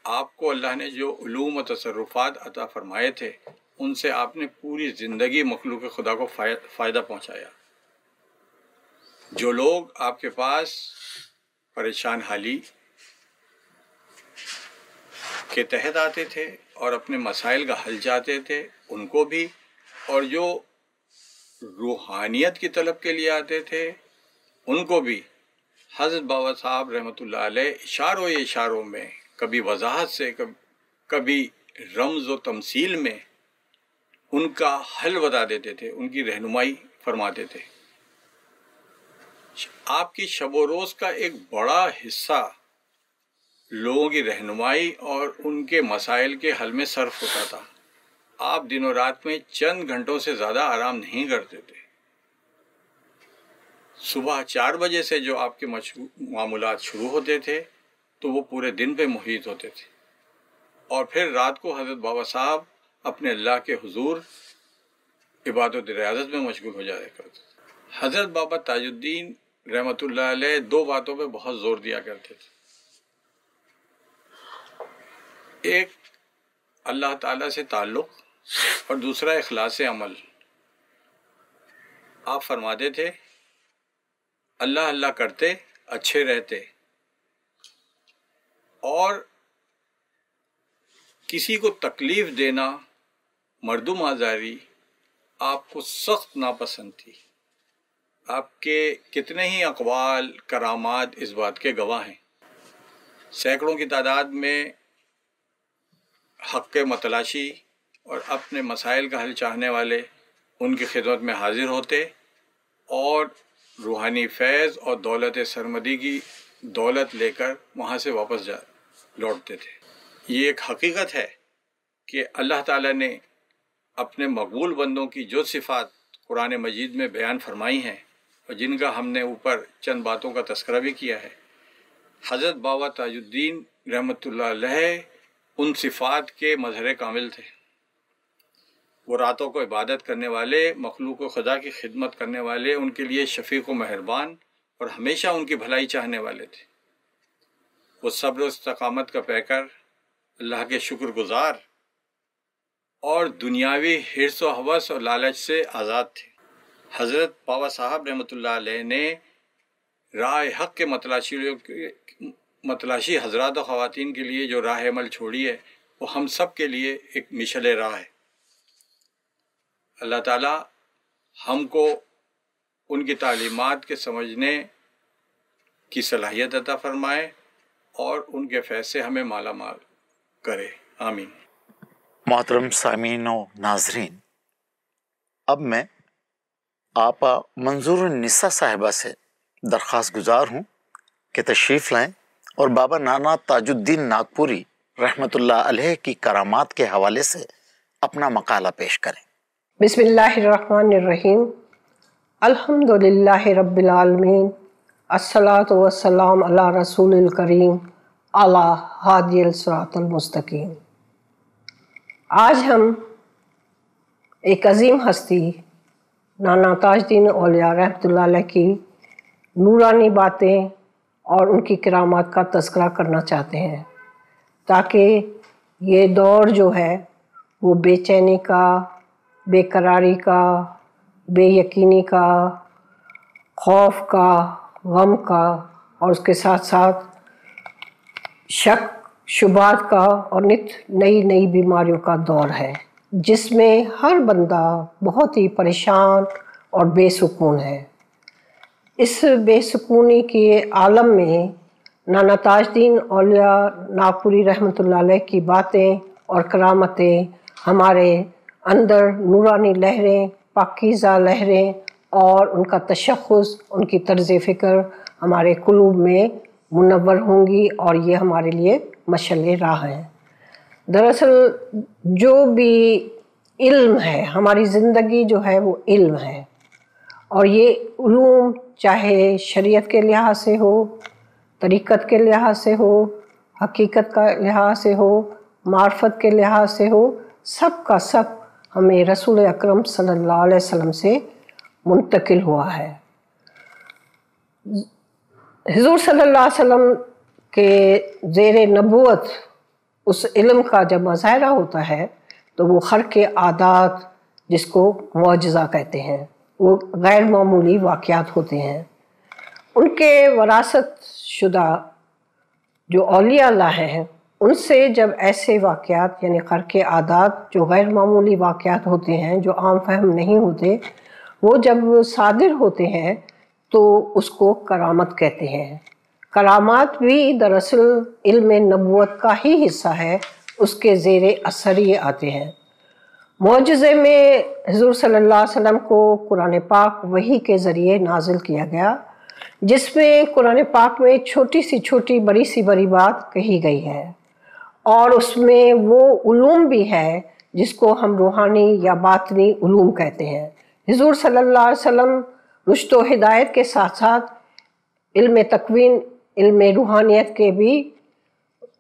آپ کو اللہ نے جو علوم و تصرفات عطا فرمائے تھے ان سے آپ نے پوری زندگی مخلوق خدا کو فائدہ پہنچایا۔ جو لوگ آپ کے پاس پریشان حالی کے تحت آتے تھے اور اپنے مسائل کا حل چاہتے تھے ان کو بھی، اور جو روحانیت کی طلب کے لیے آتے تھے ان کو بھی حضرت بابا صاحب رحمۃ اللہ علیہ اشاروں میں، کبھی وضاحت سے، کبھی رمز و تمثیل میں ان کا حل بتا دیتے تھے، ان کی رہنمائی فرماتے تھے۔ آپ کی شب و روز کا ایک بڑا حصہ لوگوں کی رہنمائی اور ان کے مسائل کے حل میں صرف ہوتا تھا. آپ دن و رات میں چند گھنٹوں سے زیادہ آرام نہیں کرتے تھے. صبح 4 بجے سے جو آپ کے معاملات شروع ہوتے تھے تو وہ پورے دن پہ محیط ہوتے تھے، اور پھر رات کو حضرت بابا صاحب اپنے اللہ کے حضور عبادت ریاضت میں مشغول ہو جایا کرتے تھے. حضرت بابا تاج الدین رحمۃ اللہ علیہ 2 باتوں پہ بہت زور دیا کرتے تھے. ایک اللہ تعالیٰ سے تعلق اور دوسرا اخلاص عمل. آپ فرماتے تھے اللہ اللہ کرتے اچھے رہتے، اور کسی کو تکلیف دینا، مردم آزاری آپ کو سخت ناپسند تھی. آپ کے کتنے ہی اقوال کرامات اس بات کے گواہ ہیں. سینکڑوں کی تعداد میں حق کے متلاشی اور اپنے مسائل کا حل چاہنے والے ان کی خدمت میں حاضر ہوتے اور روحانی فیض اور دولت سرمدی کی دولت لے کر وہاں سے واپس لوٹتے تھے. یہ ایک حقیقت ہے کہ اللہ تعالیٰ نے اپنے مقبول بندوں کی جو صفات قرآن مجید میں بیان فرمائی ہیں اور جن کا ہم نے اوپر چند باتوں کا تذکرہ بھی کیا ہے، حضرت بابا تاج الدین رحمۃ اللہ علیہ ان صفات کے مظہر کامل تھے. وہ راتوں کو عبادت کرنے والے، مخلوق و خدا کی خدمت کرنے والے، ان کے لیے شفیق و مہربان اور ہمیشہ ان کی بھلائی چاہنے والے تھے. وہ صبر و استقامت کا پیکر، اللہ کے شکر گزار اور دنیاوی حرص و ہوس اور لالچ سے آزاد تھے. حضرت بابا صاحب رحمۃ اللہ علیہ نے راہ حق کے متلاشی حضرات و خواتین کے لیے جو راہ عمل چھوڑی ہے وہ ہم سب کے لیے ایک مشعل راہ ہے. اللہ تعالیٰ ہم کو ان کی تعلیمات کے سمجھنے کی صلاحیت عطا فرمائے اور ان کے فیض سے ہمیں مالا مال کرے. آمین. محترم سامعین و ناظرین، اب میں آپا منظور النساء صاحبہ سے درخواست گزار ہوں کہ تشریف لائیں اور بابا نانا تاج الدین ناگپوری رحمۃ اللہ علیہ کی کرامات کے حوالے سے اپنا مقالہ پیش کریں. بسم اللہ الرحمن الرحیم. الحمد للہ رب العالمین، الصلاۃ والسلام علی رسول الکریم اعلیٰ ہادی الصراط المستقیم. آج ہم ایک عظیم ہستی نانا تاج الدین اولیاء رحمۃ اللہ علیہ کی نورانی باتیں اور ان کی کرامات کا تذکرہ کرنا چاہتے ہیں، تاکہ یہ دور جو ہے وہ بے چینی کا، بے قراری کا، بے یقینی کا، خوف کا، غم کا، اور اس کے ساتھ ساتھ شک شبہات کا اور نئی بیماریوں کا دور ہے، جس میں ہر بندہ بہت ہی پریشان اور بے سکون ہے. اس بے سکونی کے عالم میں نانا تاج الدین اولیاء ناگپوری رحمۃ اللہ علیہ کی باتیں اور کرامتیں ہمارے اندر نورانی لہریں، پاکیزہ لہریں اور ان کا تشخص، ان کی طرز فکر ہمارے قلوب میں منور ہوں گی، اور یہ ہمارے لیے مشعل راہ ہیں. دراصل جو بھی علم ہے، ہماری زندگی جو ہے وہ علم ہے، اور یہ علوم چاہے شریعت کے لحاظ سے ہو، طریقت کے لحاظ سے ہو، حقیقت کا لحاظ سے ہو، معرفت کے لحاظ سے ہو، سب کا سب ہمیں رسول اکرم صلی اللہ علیہ وسلم سے منتقل ہوا ہے. حضور صلی اللہ علیہ وسلم کے زیر نبوت اس علم کا جب مظاہرہ ہوتا ہے تو وہ خرق عادات، جس کو معجزہ کہتے ہیں، وہ غیر معمولی واقعات ہوتے ہیں. ان کے وراثت شدہ جو اولیاء اللہ ہیں، ان سے جب ایسے واقعات یعنی خرق عادات جو غیر معمولی واقعات ہوتے ہیں، جو عام فہم نہیں ہوتے، وہ جب صادر ہوتے ہیں تو اس کو کرامت کہتے ہیں. کرامات بھی دراصل علم نبوت کا ہی حصہ ہے، اس کے زیر اثر ہی آتے ہیں. معجزے میں حضور صلی اللہ علیہ وسلم کو قرآن پاک وحی کے ذریعے نازل کیا گیا، جس میں قرآن پاک میں چھوٹی سی چھوٹی بڑی سی بڑی بات کہی گئی ہے، اور اس میں وہ علوم بھی ہے جس کو ہم روحانی یا باطنی علوم کہتے ہیں۔ حضور صلی اللہ علیہ وسلم رشد و ہدایت کے ساتھ ساتھ علم تکوین، علم روحانیت کے بھی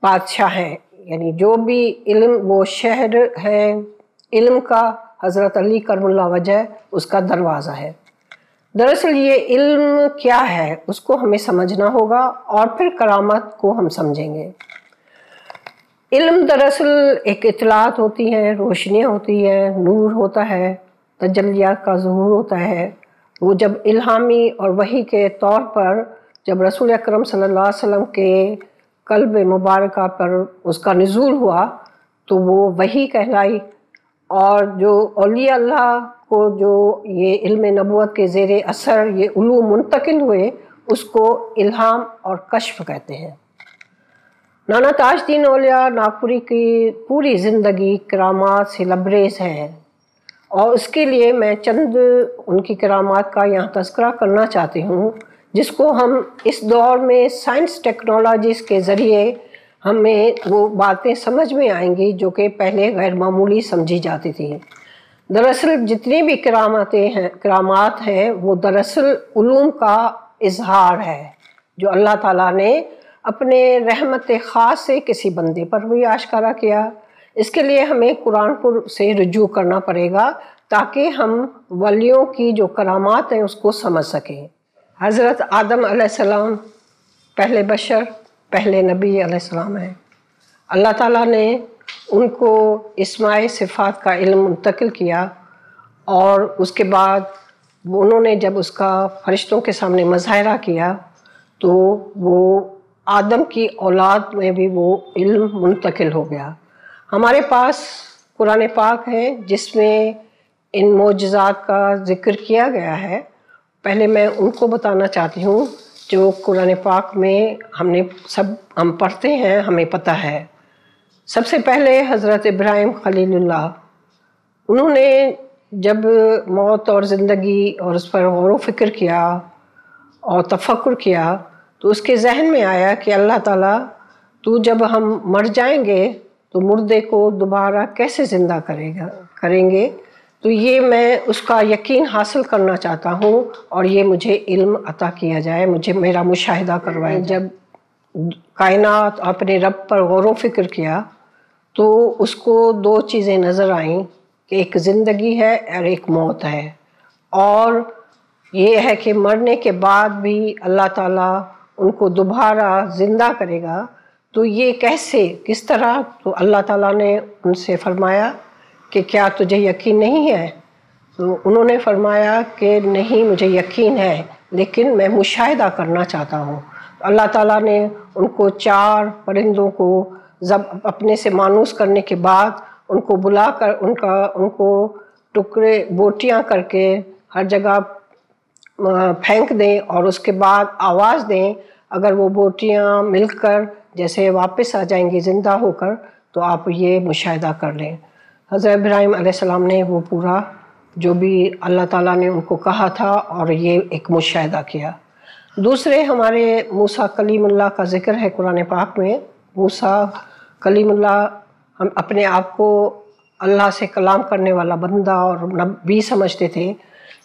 بادشاہ ہیں، یعنی جو بھی علم وہ شہر ہے علم کا، حضرت علی کرم اللہ وجہ اس کا دروازہ ہے۔ دراصل یہ علم کیا ہے اس کو ہمیں سمجھنا ہوگا اور پھر کرامت کو ہم سمجھیں گے۔ علم دراصل ایک اطلاعات ہوتی ہیں، روشنی ہوتی ہے، نور ہوتا ہے، تجلیات کا ظہور ہوتا ہے۔ وہ جب الہامی اور وحی کے طور پر جب رسول اکرم صلی اللہ علیہ وسلم کے قلب مبارکہ پر اس کا نزول ہوا تو وہ وحی کہلائی، اور جو اولیاء اللہ کو جو یہ علم نبوت کے زیر اثر یہ علوم منتقل ہوئے اس کو الہام اور کشف کہتے ہیں۔ نانا تاج الدین اولیاء ناگپوری کی پوری زندگی کرامات سے لبریز ہے، اور اس کے لیے میں چند ان کی کرامات کا یہاں تذکرہ کرنا چاہتی ہوں، جس کو ہم اس دور میں سائنس ٹیکنالوجیز کے ذریعے ہمیں وہ باتیں سمجھ میں آئیں گی جو کہ پہلے غیر معمولی سمجھی جاتی تھی۔ دراصل جتنی بھی کرامات ہیں وہ دراصل علوم کا اظہار ہے جو اللہ تعالیٰ نے اپنے رحمت خاص سے کسی بندے پر بھی آشکارا کیا۔ اس کے لیے ہمیں قرآن کو سے رجوع کرنا پڑے گا تاکہ ہم ولیوں کی جو کرامات ہیں اس کو سمجھ سکیں۔ حضرت آدم علیہ السلام پہلے بشر، پہلے نبی علیہ السلام ہیں۔ اللہ تعالیٰ نے ان کو اسماء صفات کا علم منتقل کیا، اور اس کے بعد انہوں نے جب اس کا فرشتوں کے سامنے مظاہرہ کیا تو وہ آدم کی اولاد میں بھی وہ علم منتقل ہو گیا۔ ہمارے پاس قرآن پاک ہے جس میں ان معجزات کا ذکر کیا گیا ہے۔ پہلے میں ان کو بتانا چاہتی ہوں جو قرآن پاک میں ہم پڑھتے ہیں، ہمیں پتہ ہے۔ سب سے پہلے حضرت ابراہیم خلیل اللہ، انہوں نے جب موت اور زندگی اور اس پر غور و فکر کیا اور تفکر کیا تو اس کے ذہن میں آیا کہ اللہ تعالیٰ تو جب ہم مر جائیں گے تو مردے کو دوبارہ کیسے زندہ کریں گے، تو یہ میں اس کا یقین حاصل کرنا چاہتا ہوں اور یہ مجھے علم عطا کیا جائے، مجھے میرا مشاہدہ کروایا۔ جب کائنات اپنے رب پر غور و فکر کیا تو اس کو دو چیزیں نظر آئیں کہ ایک زندگی ہے اور ایک موت ہے، اور یہ ہے کہ مرنے کے بعد بھی اللہ تعالیٰ ان کو دوبارہ زندہ کرے گا، تو یہ کس طرح؟ تو اللہ تعالیٰ نے ان سے فرمایا کہ کیا تجھے یقین نہیں ہے؟ تو انہوں نے فرمایا کہ نہیں مجھے یقین ہے لیکن میں مشاہدہ کرنا چاہتا ہوں۔ اللہ تعالیٰ نے ان کو 4 پرندوں کو اپنے سے مانوس کرنے کے بعد ان کو بلا کر ان کو ٹکڑے بوٹیاں کر کے ہر جگہ پھینک دیں اور اس کے بعد آواز دیں، اگر وہ بوٹیاں مل کر جیسے واپس آ جائیں گی زندہ ہو کر تو آپ یہ مشاہدہ کر لیں۔ حضرت ابراہیم علیہ السلام نے وہ پورا جو بھی اللہ تعالیٰ نے ان کو کہا تھا اور یہ ایک مشاہدہ کیا۔ دوسرے ہمارے موسیٰ کلیم اللہ کا ذکر ہے قرآن پاک میں۔ موسیٰ کلیم اللہ ہم اپنے آپ کو اللہ سے کلام کرنے والا بندہ اور نبی سمجھتے تھے۔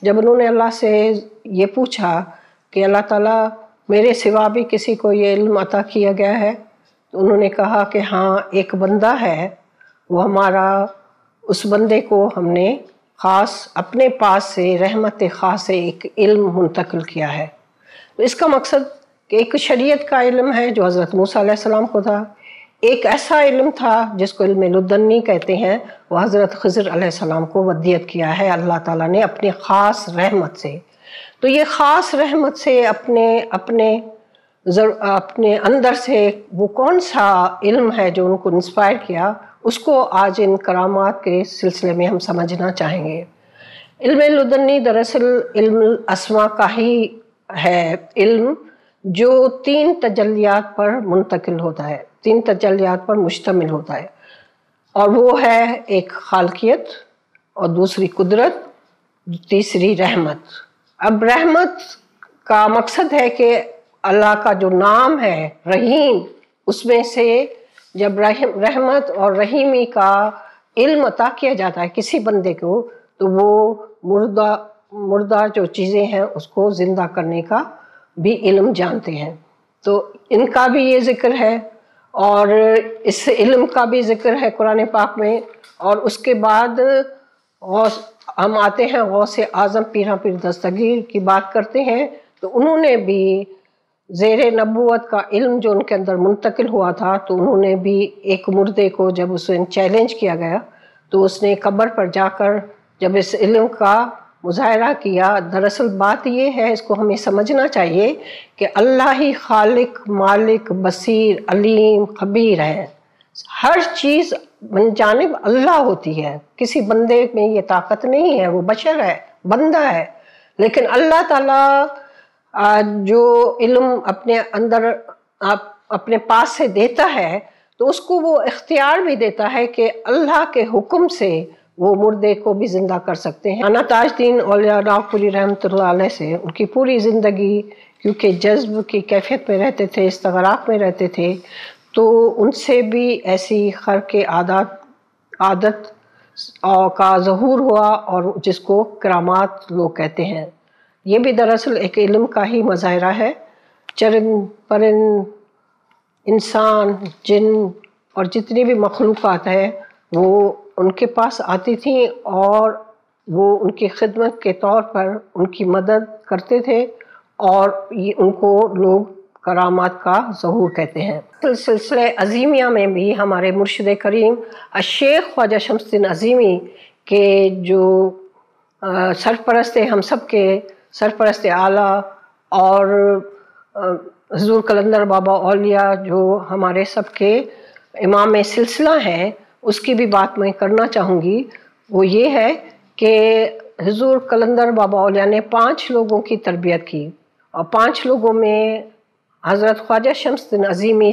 جب انہوں نے اللہ سے یہ پوچھا کہ اللہ تعالیٰ میرے سوا بھی کسی کو یہ علم عطا کیا گیا ہے، تو انہوں نے کہا کہ ہاں ایک بندہ ہے، وہ ہمارا اس بندے کو ہم نے خاص اپنے پاس سے رحمت خاص سے ایک علم منتقل کیا ہے۔ تو اس کا مقصد کہ ایک شریعت کا علم ہے جو حضرت موسیٰ علیہ السلام کو تھا، ایک ایسا علم تھا جس کو علم لدنی کہتے ہیں، وہ حضرت خضر علیہ السلام کو ودیت کیا ہے اللہ تعالیٰ نے اپنے خاص رحمت سے۔ تو یہ خاص رحمت سے اپنے اندر سے وہ کون سا علم ہے جو ان کو انسپائر کیا، اس کو آج ان کرامات کے سلسلے میں ہم سمجھنا چاہیں گے۔ علم لدنی دراصل علم اسما کا ہی ہے، علم جو 3 تجلیات پر منتقل ہوتا ہے، 3 تجلیات پر مشتمل ہوتا ہے، اور وہ ہے ایک خالقیت اور دوسری قدرت، تیسری رحمت۔ اب رحمت کا مقصد ہے کہ اللہ کا جو نام ہے رحیم، اس میں سے جب رحمت اور رحیمی کا علم عطا کیا جاتا ہے کسی بندے کو، تو وہ مردہ جو چیزیں ہیں اس کو زندہ کرنے کا بھی علم جانتے ہیں. تو ان کا بھی یہ ذکر ہے، اور اس علم کا بھی ذکر ہے قرآن پاک میں. اور اس کے بعد ہم آتے ہیں غوث اعظم پیراں پیر دستگیر کی بات کرتے ہیں. تو انہوں نے بھی زیر نبوت کا علم جو ان کے اندر منتقل ہوا تھا، تو انہوں نے بھی ایک مردے کو جب اسے چیلنج کیا گیا تو اس نے قبر پر جا کر جب اس علم کا مظاہرہ کیا. دراصل بات یہ ہے، اس کو ہمیں سمجھنا چاہیے کہ اللہ ہی خالق، مالک، بصیر، علیم، خبیر ہے. ہر چیز من جانب اللہ ہوتی ہے، کسی بندے میں یہ طاقت نہیں ہے، وہ بشر ہے، بندہ ہے. لیکن اللہ تعالیٰ جو علم اپنے اندر اپنے پاس سے دیتا ہے، تو اس کو وہ اختیار بھی دیتا ہے کہ اللہ کے حکم سے وہ مردے کو بھی زندہ کر سکتے ہیں. رانا تاج الدین اولیاء ناگپوری رحمۃ اللہ علیہ سے ان کی پوری زندگی کیونکہ جذب کی کیفیت میں رہتے تھے، استغراق میں رہتے تھے، تو ان سے بھی ایسی خرق عادت کا ظہور ہوا، اور جس کو کرامات لوگ کہتے ہیں. یہ بھی دراصل ایک علم کا ہی مظاہرہ ہے. چرند پرند، انسان، جن اور جتنی بھی مخلوقات ہیں وہ ان کے پاس آتی تھیں، اور وہ ان کی خدمت کے طور پر ان کی مدد کرتے تھے، اور ان کو لوگ کرامات کا ظہور کہتے ہیں. سلسلہ عظیمیہ میں بھی ہمارے مرشد کریم الشیخ خواجہ شمس الدین عظیمی کے جو سرپرست ہم سب کے سرپرست اعلیٰ، اور حضور قلندر بابا اولیاء جو ہمارے سب کے امام سلسلہ ہیں، اس کی بھی بات میں کرنا چاہوں گی. وہ یہ ہے کہ حضور قلندر بابا اولیاء نے 5 لوگوں کی تربیت کی، اور 5 لوگوں میں حضرت خواجہ شمس الدین عظیمی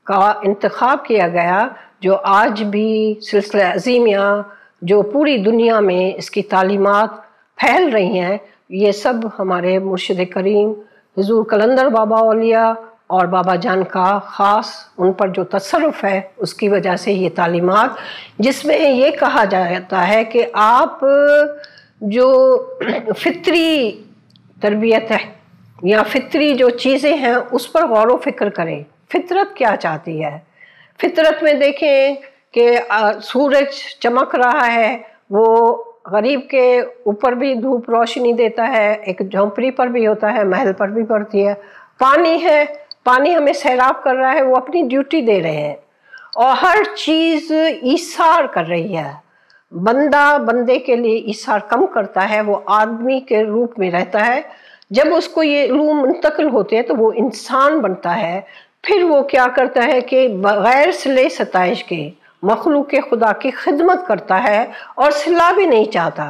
کا انتخاب کیا گیا، جو آج بھی سلسلہ عظیمیہ جو پوری دنیا میں اس کی تعلیمات پھیل رہی ہیں، یہ سب ہمارے مرشد کریم حضور قلندر بابا اولیاء اور بابا جان کا خاص ان پر جو تصرف ہے اس کی وجہ سے یہ تعلیمات، جس میں یہ کہا جاتا ہے کہ آپ جو فطری تربیت ہے یا فطری جو چیزیں ہیں اس پر غور و فکر کریں. فطرت کیا چاہتی ہے؟ فطرت میں دیکھیں کہ سورج چمک رہا ہے، وہ غریب کے اوپر بھی دھوپ روشنی دیتا ہے، ایک جھونپڑی پر بھی ہوتا ہے، محل پر بھی پڑتی ہے. پانی ہے، پانی ہمیں سیراب کر رہا ہے، وہ اپنی ڈیوٹی دے رہے ہیں، اور ہر چیز ایثار کر رہی ہے. بندہ بندے کے لیے ایثار کم کرتا ہے، وہ آدمی کے روپ میں رہتا ہے. جب اس کو یہ علوم منتقل ہوتے ہیں تو وہ انسان بنتا ہے. پھر وہ کیا کرتا ہے کہ بغیر صلہ ستائش کے مخلوق خدا کی خدمت کرتا ہے، اور صلہ بھی نہیں چاہتا.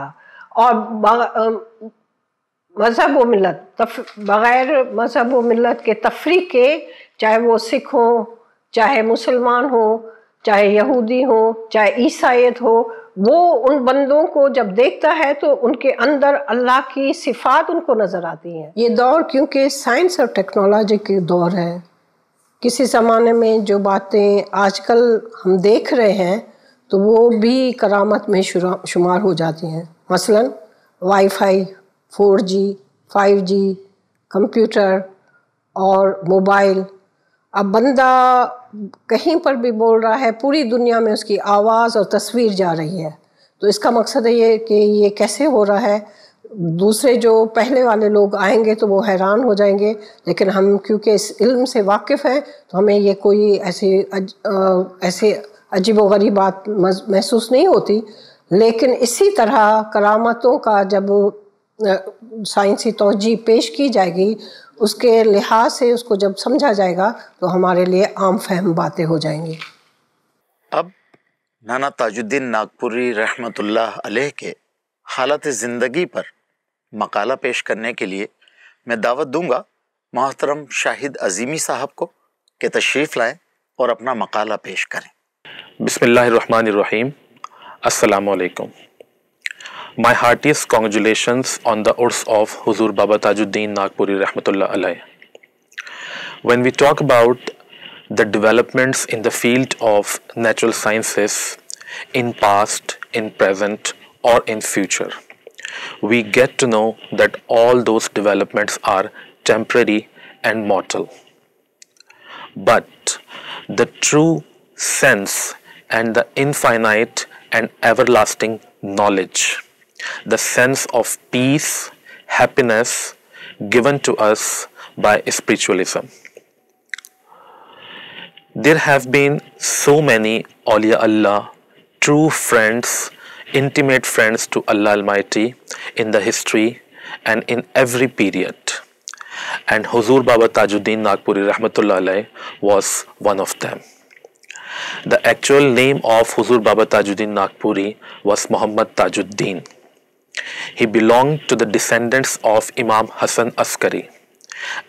اور مذہب و ملت بغیر مذہب و ملت کے تفریق کے، چاہے وہ سکھ ہوں، چاہے مسلمان ہوں، چاہے یہودی ہوں، چاہے عیسائیت ہو، وہ ان بندوں کو جب دیکھتا ہے تو ان کے اندر اللہ کی صفات ان کو نظر آتی ہیں. یہ دور کیونکہ سائنس اور ٹیکنالوجی کے دور ہے. کسی زمانے میں جو باتیں آج کل ہم دیکھ رہے ہیں تو وہ بھی کرامت میں شمار ہو جاتی ہیں. مثلا wi fi, 4G، 5G، computer اور موبائل. اب بندہ کہیں پر بھی بول رہا ہے، پوری دنیا میں اس کی آواز اور تصویر جا رہی ہے. تو اس کا مقصد ہے یہ کہ یہ کیسے ہو رہا ہے. دوسرے جو پہلے والے لوگ آئیں گے تو وہ حیران ہو جائیں گے، لیکن ہم کیونکہ اس علم سے واقف ہیں تو ہمیں یہ کوئی ایسے عجیب و غریب بات محسوس نہیں ہوتی. لیکن اسی طرح کرامتوں کا جب سائنسی توجیہ پیش کی جائے گی، اس کے لحاظ سے اس کو جب سمجھا جائے گا تو ہمارے لیے عام فہم باتیں ہو جائیں گی. اب نانا تاج الدین ناگپوری رحمۃ اللہ علیہ کے حالت زندگی پر مقالہ پیش کرنے کے لیے میں دعوت دوں گا محترم شاہد عظیمی صاحب کو کہ تشریف لائیں اور اپنا مقالہ پیش کریں. بسم اللہ الرحمن الرحیم. السلام علیکم. My heartiest congratulations on the Urs of Huzur Baba Tajuddin Nagpuri Rahmatullah Alayh. When we talk about the developments in the field of natural sciences in past, in present or in future, we get to know that all those developments are temporary and mortal. But the true sense and the infinite and everlasting knowledge, the sense of peace, happiness given to us by spiritualism. There have been so many awliya Allah, true friends, intimate friends to Allah Almighty in the history and in every period. And Huzur Baba Tajuddin Nagpuri Rahmatullah Alayh was one of them. The actual name of Huzur Baba Tajuddin Nagpuri was Muhammad Tajuddin. He belonged to the descendants of Imam Hasan Askari.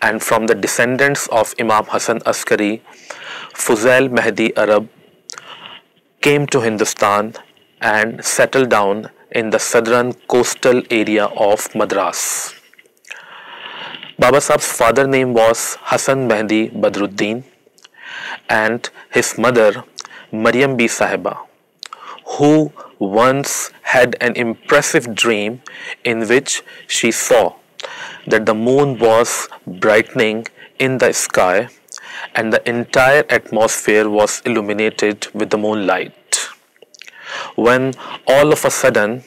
And from the descendants of Imam Hasan Askari, Fuzail Mehdi Arab came to Hindustan and settled down in the southern coastal area of Madras. Baba Sahib's father name was Hasan Mehdi Badruddin and his mother Maryam B. Sahiba, who once had an impressive dream in which she saw that the moon was brightening in the sky and the entire atmosphere was illuminated with the moonlight. When all of a sudden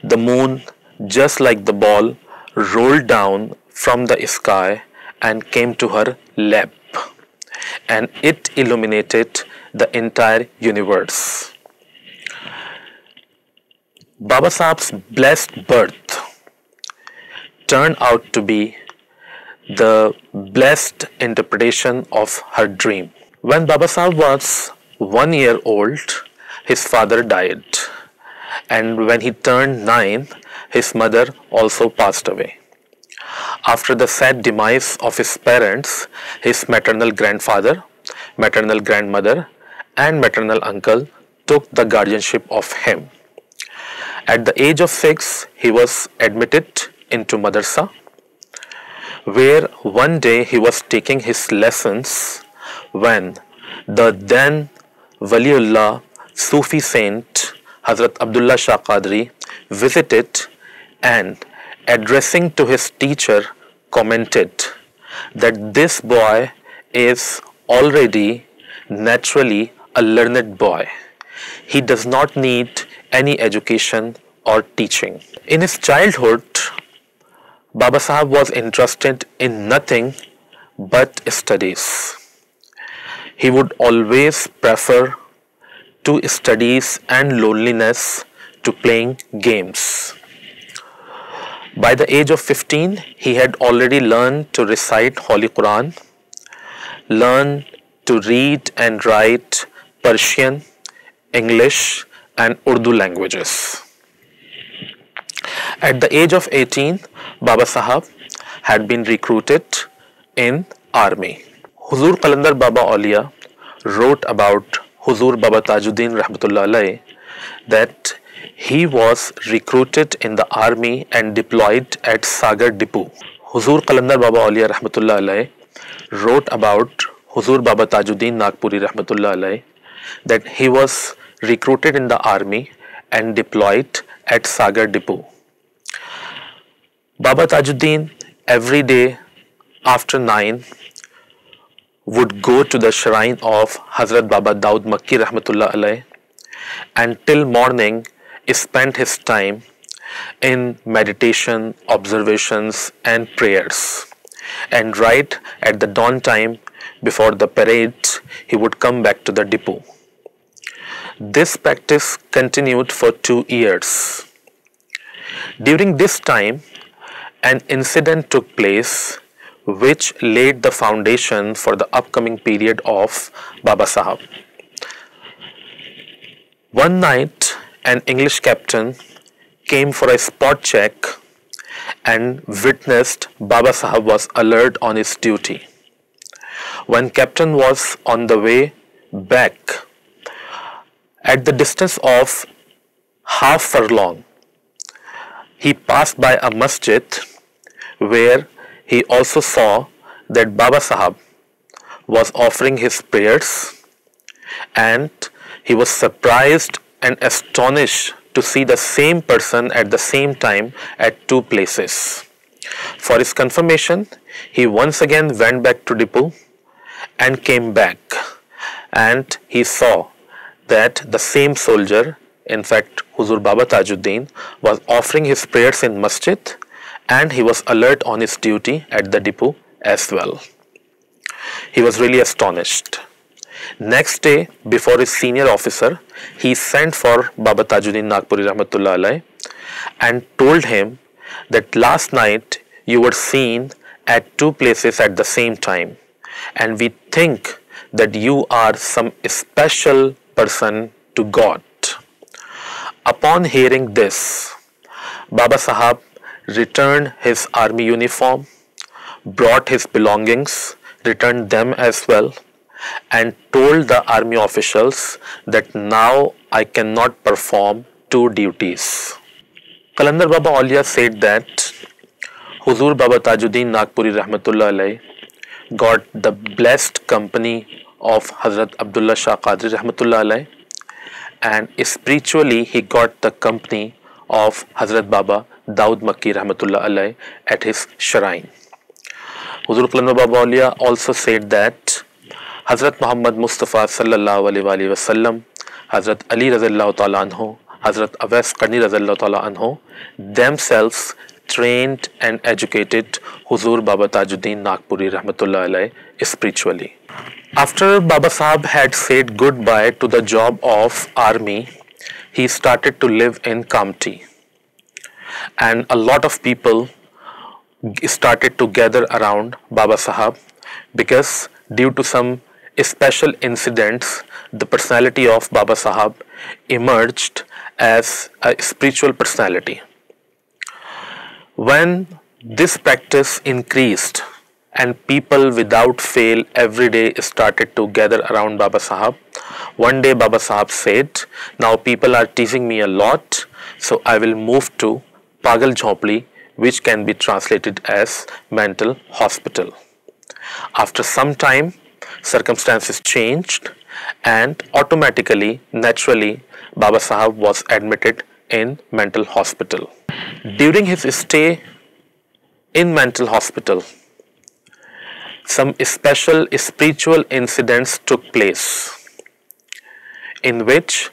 the moon, just like the ball, rolled down from the sky and came to her lap, and it illuminated the entire universe. Baba Sahib's blessed birth turned out to be the blessed interpretation of her dream. When Baba Sahib was 1 year old, his father died, and when he turned 9, his mother also passed away. After the sad demise of his parents, his maternal grandfather, maternal grandmother, and maternal uncle took the guardianship of him. At the age of 6, he was admitted into madrasa, where one day he was taking his lessons when the then Waliullah Sufi saint Hazrat Abdullah Shah Qadri visited and, addressing to his teacher, commented that this boy is already naturally a learned boy. He does not need any education or teaching. In his childhood, Baba Sahib was interested in nothing but studies. He would always prefer to studies and loneliness to playing games. By the age of 15, he had already learned to recite Holy Quran, learned to read and write Persian, English, and Urdu languages. At the age of 18, Baba Sahib had been recruited in army. Huzur Qalandar Baba Aulia wrote about Huzur Baba Tajuddin Rahmatullah Alayh that he was recruited in the army and deployed at Sagar Depot. Huzur Qalandar Baba Aulia Rahmatullah Alayh wrote about Huzur Baba Tajuddin Nagpuri Rahmatullah Alayh that he was recruited in the army and deployed at Sagar Depot. Baba Tajuddin every day after 9 would go to the shrine of Hazrat Baba Daud Makki Rahmatullah Alayh and till morning spent his time in meditation, observations and prayers. And right at the dawn time before the parade, he would come back to the depot. This practice continued for 2 years. During this time, an incident took place which laid the foundation for the upcoming period of Baba Sahib. One night, an English captain came for a spot check and witnessed Baba Sahib was alert on his duty. When captain was on the way back, at the distance of half furlong, he passed by a masjid where he also saw that Baba Sahab was offering his prayers, and he was surprised and astonished to see the same person at the same time at two places. For his confirmation, he once again went back to Dipoo and came back, and he saw that the same soldier, in fact Huzur Baba Tajuddin, was offering his prayers in masjid, and he was alert on his duty at the Dipoo as well. He was really astonished. Next day, before his senior officer, he sent for Baba Tajuddin Nagpuri Rahmatullah Alayh and told him that last night you were seen at two places at the same time, and we think that you are some special person to God. Upon hearing this, Baba Sahab returned his army uniform, brought his belongings, returned them as well, and told the army officials that now I cannot perform two duties. Qalandar Baba Aulia said that Huzur Baba Tajuddin Nagpuri Rahmatullah Alayh got the blessed company of Hazrat Abdullah Shah Qadri Rahmatullah Alayh, and spiritually he got the company of Hazrat Baba Daud Makki Rahmatullah Alayh at his shrine. Huzur Qalandar Baba Aulia also said that Hazrat Muhammad Mustafa Sallallahu Alaihi Wasallam, Hazrat Ali Razallahu Ta'ala Anhu, Hazrat Awais Qarni Razallahu Ta'ala Anhu themselves trained and educated Huzur Baba Tajuddin Nagpuri Rahmatullah Alayh spiritually. After Baba Sahab had said goodbye to the job of army, he started to live in Kamti, and a lot of people started to gather around Baba Sahab because due to some special incidents, the personality of Baba Sahab emerged as a spiritual personality. When this practice increased and people without fail every day started to gather around Baba Sahab, one day Baba Sahab said, now people are teasing me a lot, so I will move to Pagal Jhopli, which can be translated as mental hospital. After some time, circumstances changed, and automatically, naturally, Baba Sahab was admitted in mental hospital. During his stay in mental hospital, some special spiritual incidents took place, in which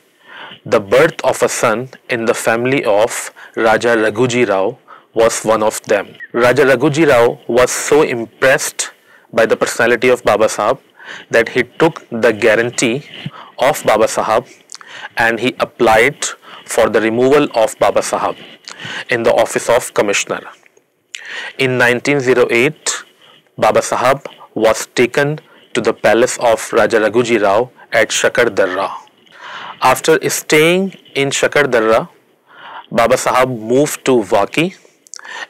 the birth of a son in the family of Raja Raghuji Rao was one of them. Raja Raghuji Rao was so impressed by the personality of Baba Sahab that he took the guarantee of Baba Sahab and he applied for the removal of Baba Sahab in the office of Commissioner. In 1908, Baba Sahab was taken to the palace of Raja Raghuji Rao at Shakar Darra. After staying in Shakar Darra, Baba Sahab moved to Waki,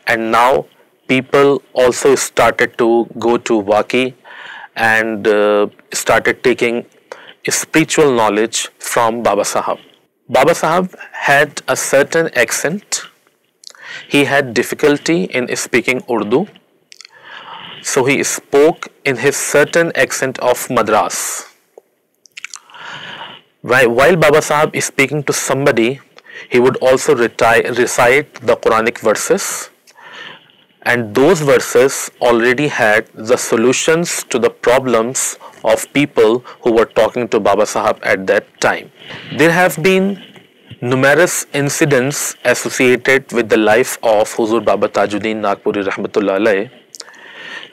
and now people also started to go to Waki and started taking spiritual knowledge from Baba Sahab. Baba Sahab had a certain accent. He had difficulty in speaking Urdu, so he spoke in his certain accent of Madras. While Baba Sahab is speaking to somebody, he would also recite the Quranic verses, and those verses already had the solutions to the problems of people who were talking to Baba Sahab at that time. There have been numerous incidents associated with the life of Huzur Baba Tajuddin Nagpuri Rahmatullah Alayh,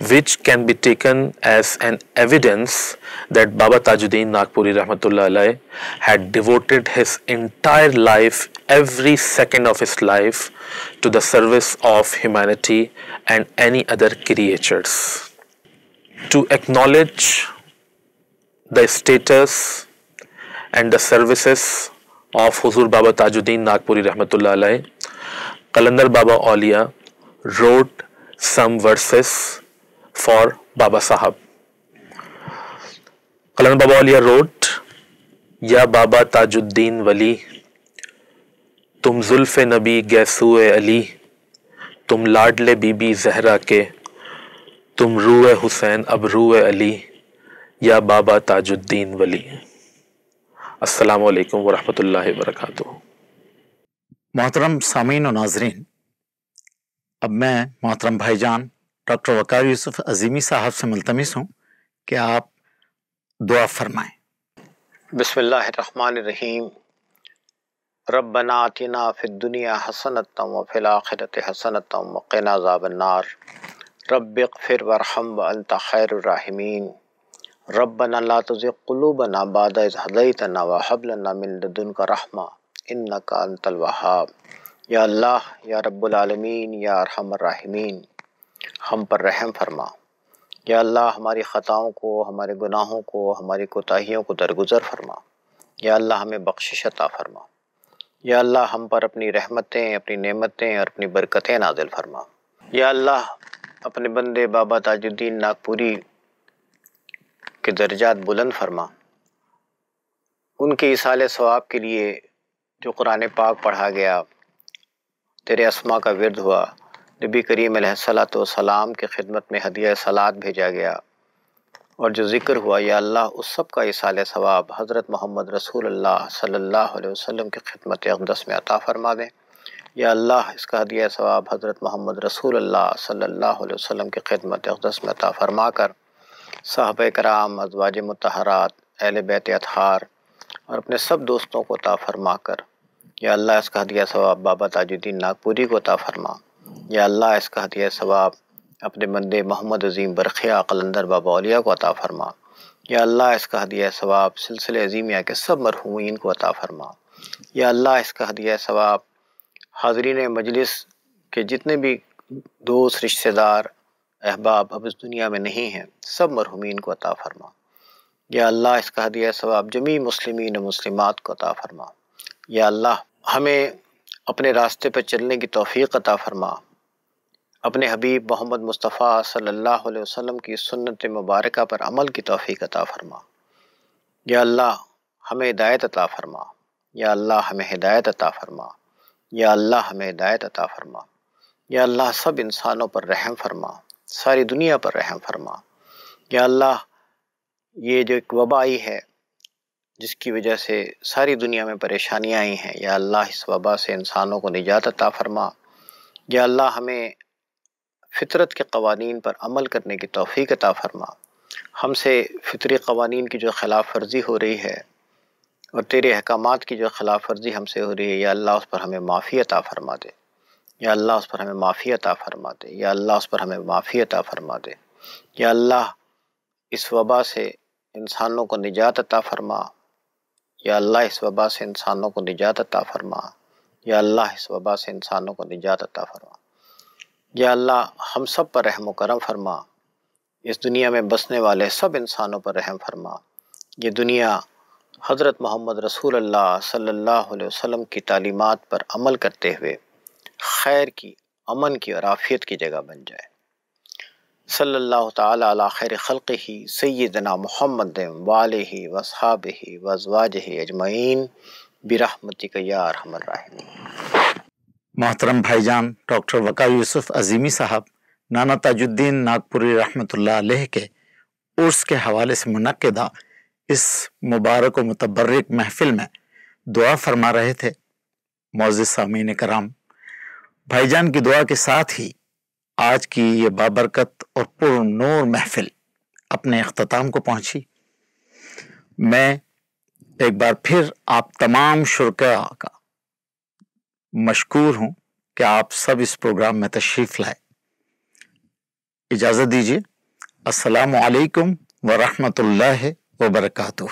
which can be taken as an evidence that Baba Tajuddin Nagpuri Rahmatullah Alayh had devoted his entire life, every second of his life, to the service of humanity and any other creatures. To acknowledge the status and the services of Huzur Baba Tajuddin Nagpuri Rahmatullah Alayh, Qalandar Baba Aulia wrote some verses for Baba Sahab. Qalandar Baba Aulia wrote, Ya Baba Tajuddin Wali, tum Zulf-e Nabi Gaisoo-e Ali, تم لاڈلے be be Zahra کے، تم روح حسین اب روح علی، یا بابا تاج الدین ولی۔ السلام علیکم ورحمۃ اللہ وبرکاتہ۔ محترم سامعین و ناظرین، اب میں محترم بھائی جان ڈاکٹر وقار یوسف عظیمی صاحب سے ملتمس ہوں کہ آپ دعا فرمائیں۔ بسم اللہ الرحمن الرحیم۔ ربنا آتنا فی الدنیا حسنۃ وفی الآخرۃ حسنۃ وقنا عذاب النار۔ رب اغفر وارحم وانت خیر الراحمین۔ ربنا لا تزغ قلوبنا بعد اذ ہدیتنا وہب لنا من لدنک رحمہ انک انت الوہاب۔ یا اللہ، یا رب العالمین، یا ارحم الراحمین، ہم پر رحم فرما۔ یا اللہ، ہماری خطاؤں کو، ہمارے گناہوں کو، ہماری کوتاہیوں کو درگزر فرما۔ یا اللہ، ہمیں بخشش عطا فرما۔ یا اللہ، ہم پر اپنی رحمتیں، اپنی نعمتیں اور اپنی برکتیں نازل فرما۔ یا اللہ، اپنے بندے بابا تاج الدین ناگپوری کے درجات بلند فرما۔ ان کے ایصال ثواب کے لیے جو قرآن پاک پڑھا گیا، تیرے اسماء کا ورد ہوا، نبی کریم علیہ الصلاۃ والسلام کی خدمت میں ہدیہ صلات بھیجا گیا، اور جو ذکر ہوا، یا اللہ اس سب کا ایصال ثواب حضرت محمد رسول اللہ صلی اللہ علیہ وسلم کی خدمت اقدس میں عطا فرما دیں۔ یا اللہ، اس کا ہدیہ ثواب حضرت محمد رسول اللہ صلی اللہ علیہ وسلم کی خدمت اقدس میں عطا فرما کر صحابہ کرام، ازواج مطہرات، اہل بیت اطہار اور اپنے سب دوستوں کو عطا فرما کر، یا اللہ اس کا ہدیہ ثواب بابا تاج الدین ناگپوری کو عطا فرما۔ یا اللہ اس کا ہدیہ ثواب اپنے بندے محمد عظیم برقیہ قلندر بابا اولیاء کو عطا فرما۔ یا اللہ اس کا ہدیہ ثواب سلسلہ عظیمیہ کے سب مرحومین کو عطا فرما۔ یا اللہ اس کا ہدیہ ثواب حاضرین مجلس کے جتنے بھی دوست، رشتہ دار، احباب اب اس دنیا میں نہیں ہیں، سب مرحومین کو عطا فرما۔ یا اللہ اس کا ہدیہ ثواب جمیع مسلمین و مسلمات کو عطا فرما۔ یا اللہ ہمیں اپنے راستے پر چلنے کی توفیق عطا فرما، اپنے حبیب محمد مصطفیٰ صلی اللہ علیہ وسلم کی سنت مبارکہ پر عمل کی توفیق عطا فرما۔ یا اللہ ہمیں ہدایت عطا فرما۔ یا اللہ ہمیں ہدایت عطا فرما۔ یا اللہ ہمیں ہدایت عطا فرما۔ یا اللہ سب انسانوں پر رحم فرما، ساری دنیا پر رحم فرما۔ یا اللہ یہ جو ایک وبا آئی ہے جس کی وجہ سے ساری دنیا میں پریشانیاں آئی ہیں، یا اللہ اس وبا سے انسانوں کو نجات عطا فرما۔ یا اللہ ہمیں فطرت کے قوانین پر عمل کرنے کی توفیق عطا فرما۔ ہم سے فطری قوانین کی جو خلاف ورزی ہو رہی ہے اور تیرے احکامات کی جو خلاف ورزی ہم سے ہو رہی ہے، یا اللہ اس پر ہمیں معافی عطا فرما دے۔ یا اللہ اس پر ہمیں معافی عطا فرما دے۔ یا اللہ اس پر ہمیں معافی عطا فرما دے۔ یا اللہ اس وبا سے انسانوں کو نجات عطا فرما۔ یا اللہ اس وبا سے انسانوں کو نجات عطا فرما۔ یا اللہ اس وبا سے انسانوں کو نجات عطا فرما۔ یا اللہ ہم سب پر رحم و کرم فرما، اس دنیا میں بسنے والے سب انسانوں پر رحم فرما۔ یہ دنیا حضرت محمد رسول اللہ صلی اللہ علیہ وسلم کی تعلیمات پر عمل کرتے ہوئے خیر کی، امن کی اور عافیت کی جگہ بن جائے۔ صلی اللہ تعالی علی خیر خلقہ سیدنا محمد وآلہ واصحابہ وازواجہ اجمعین برحمتک یا ارحم الراحمین۔ محترم بھائی جان ڈاکٹر وقار یوسف عظیمی صاحب نانا تاج الدین ناگپوری رحمۃ اللہ علیہ کے عرس کے حوالے سے منعقدہ اس مبارک و متبرک محفل میں دعا فرما رہے تھے۔ معزز سامعین کرام، بھائی جان کی دعا کے ساتھ ہی آج کی یہ بابرکت اور پر نور محفل اپنے اختتام کو پہنچی۔ میں ایک بار پھر آپ تمام شرکاء کا مشکور ہوں کہ آپ سب اس پروگرام میں تشریف لائے۔ اجازت دیجیے، السلام علیکم ورحمۃ اللہ وبرکاتہ۔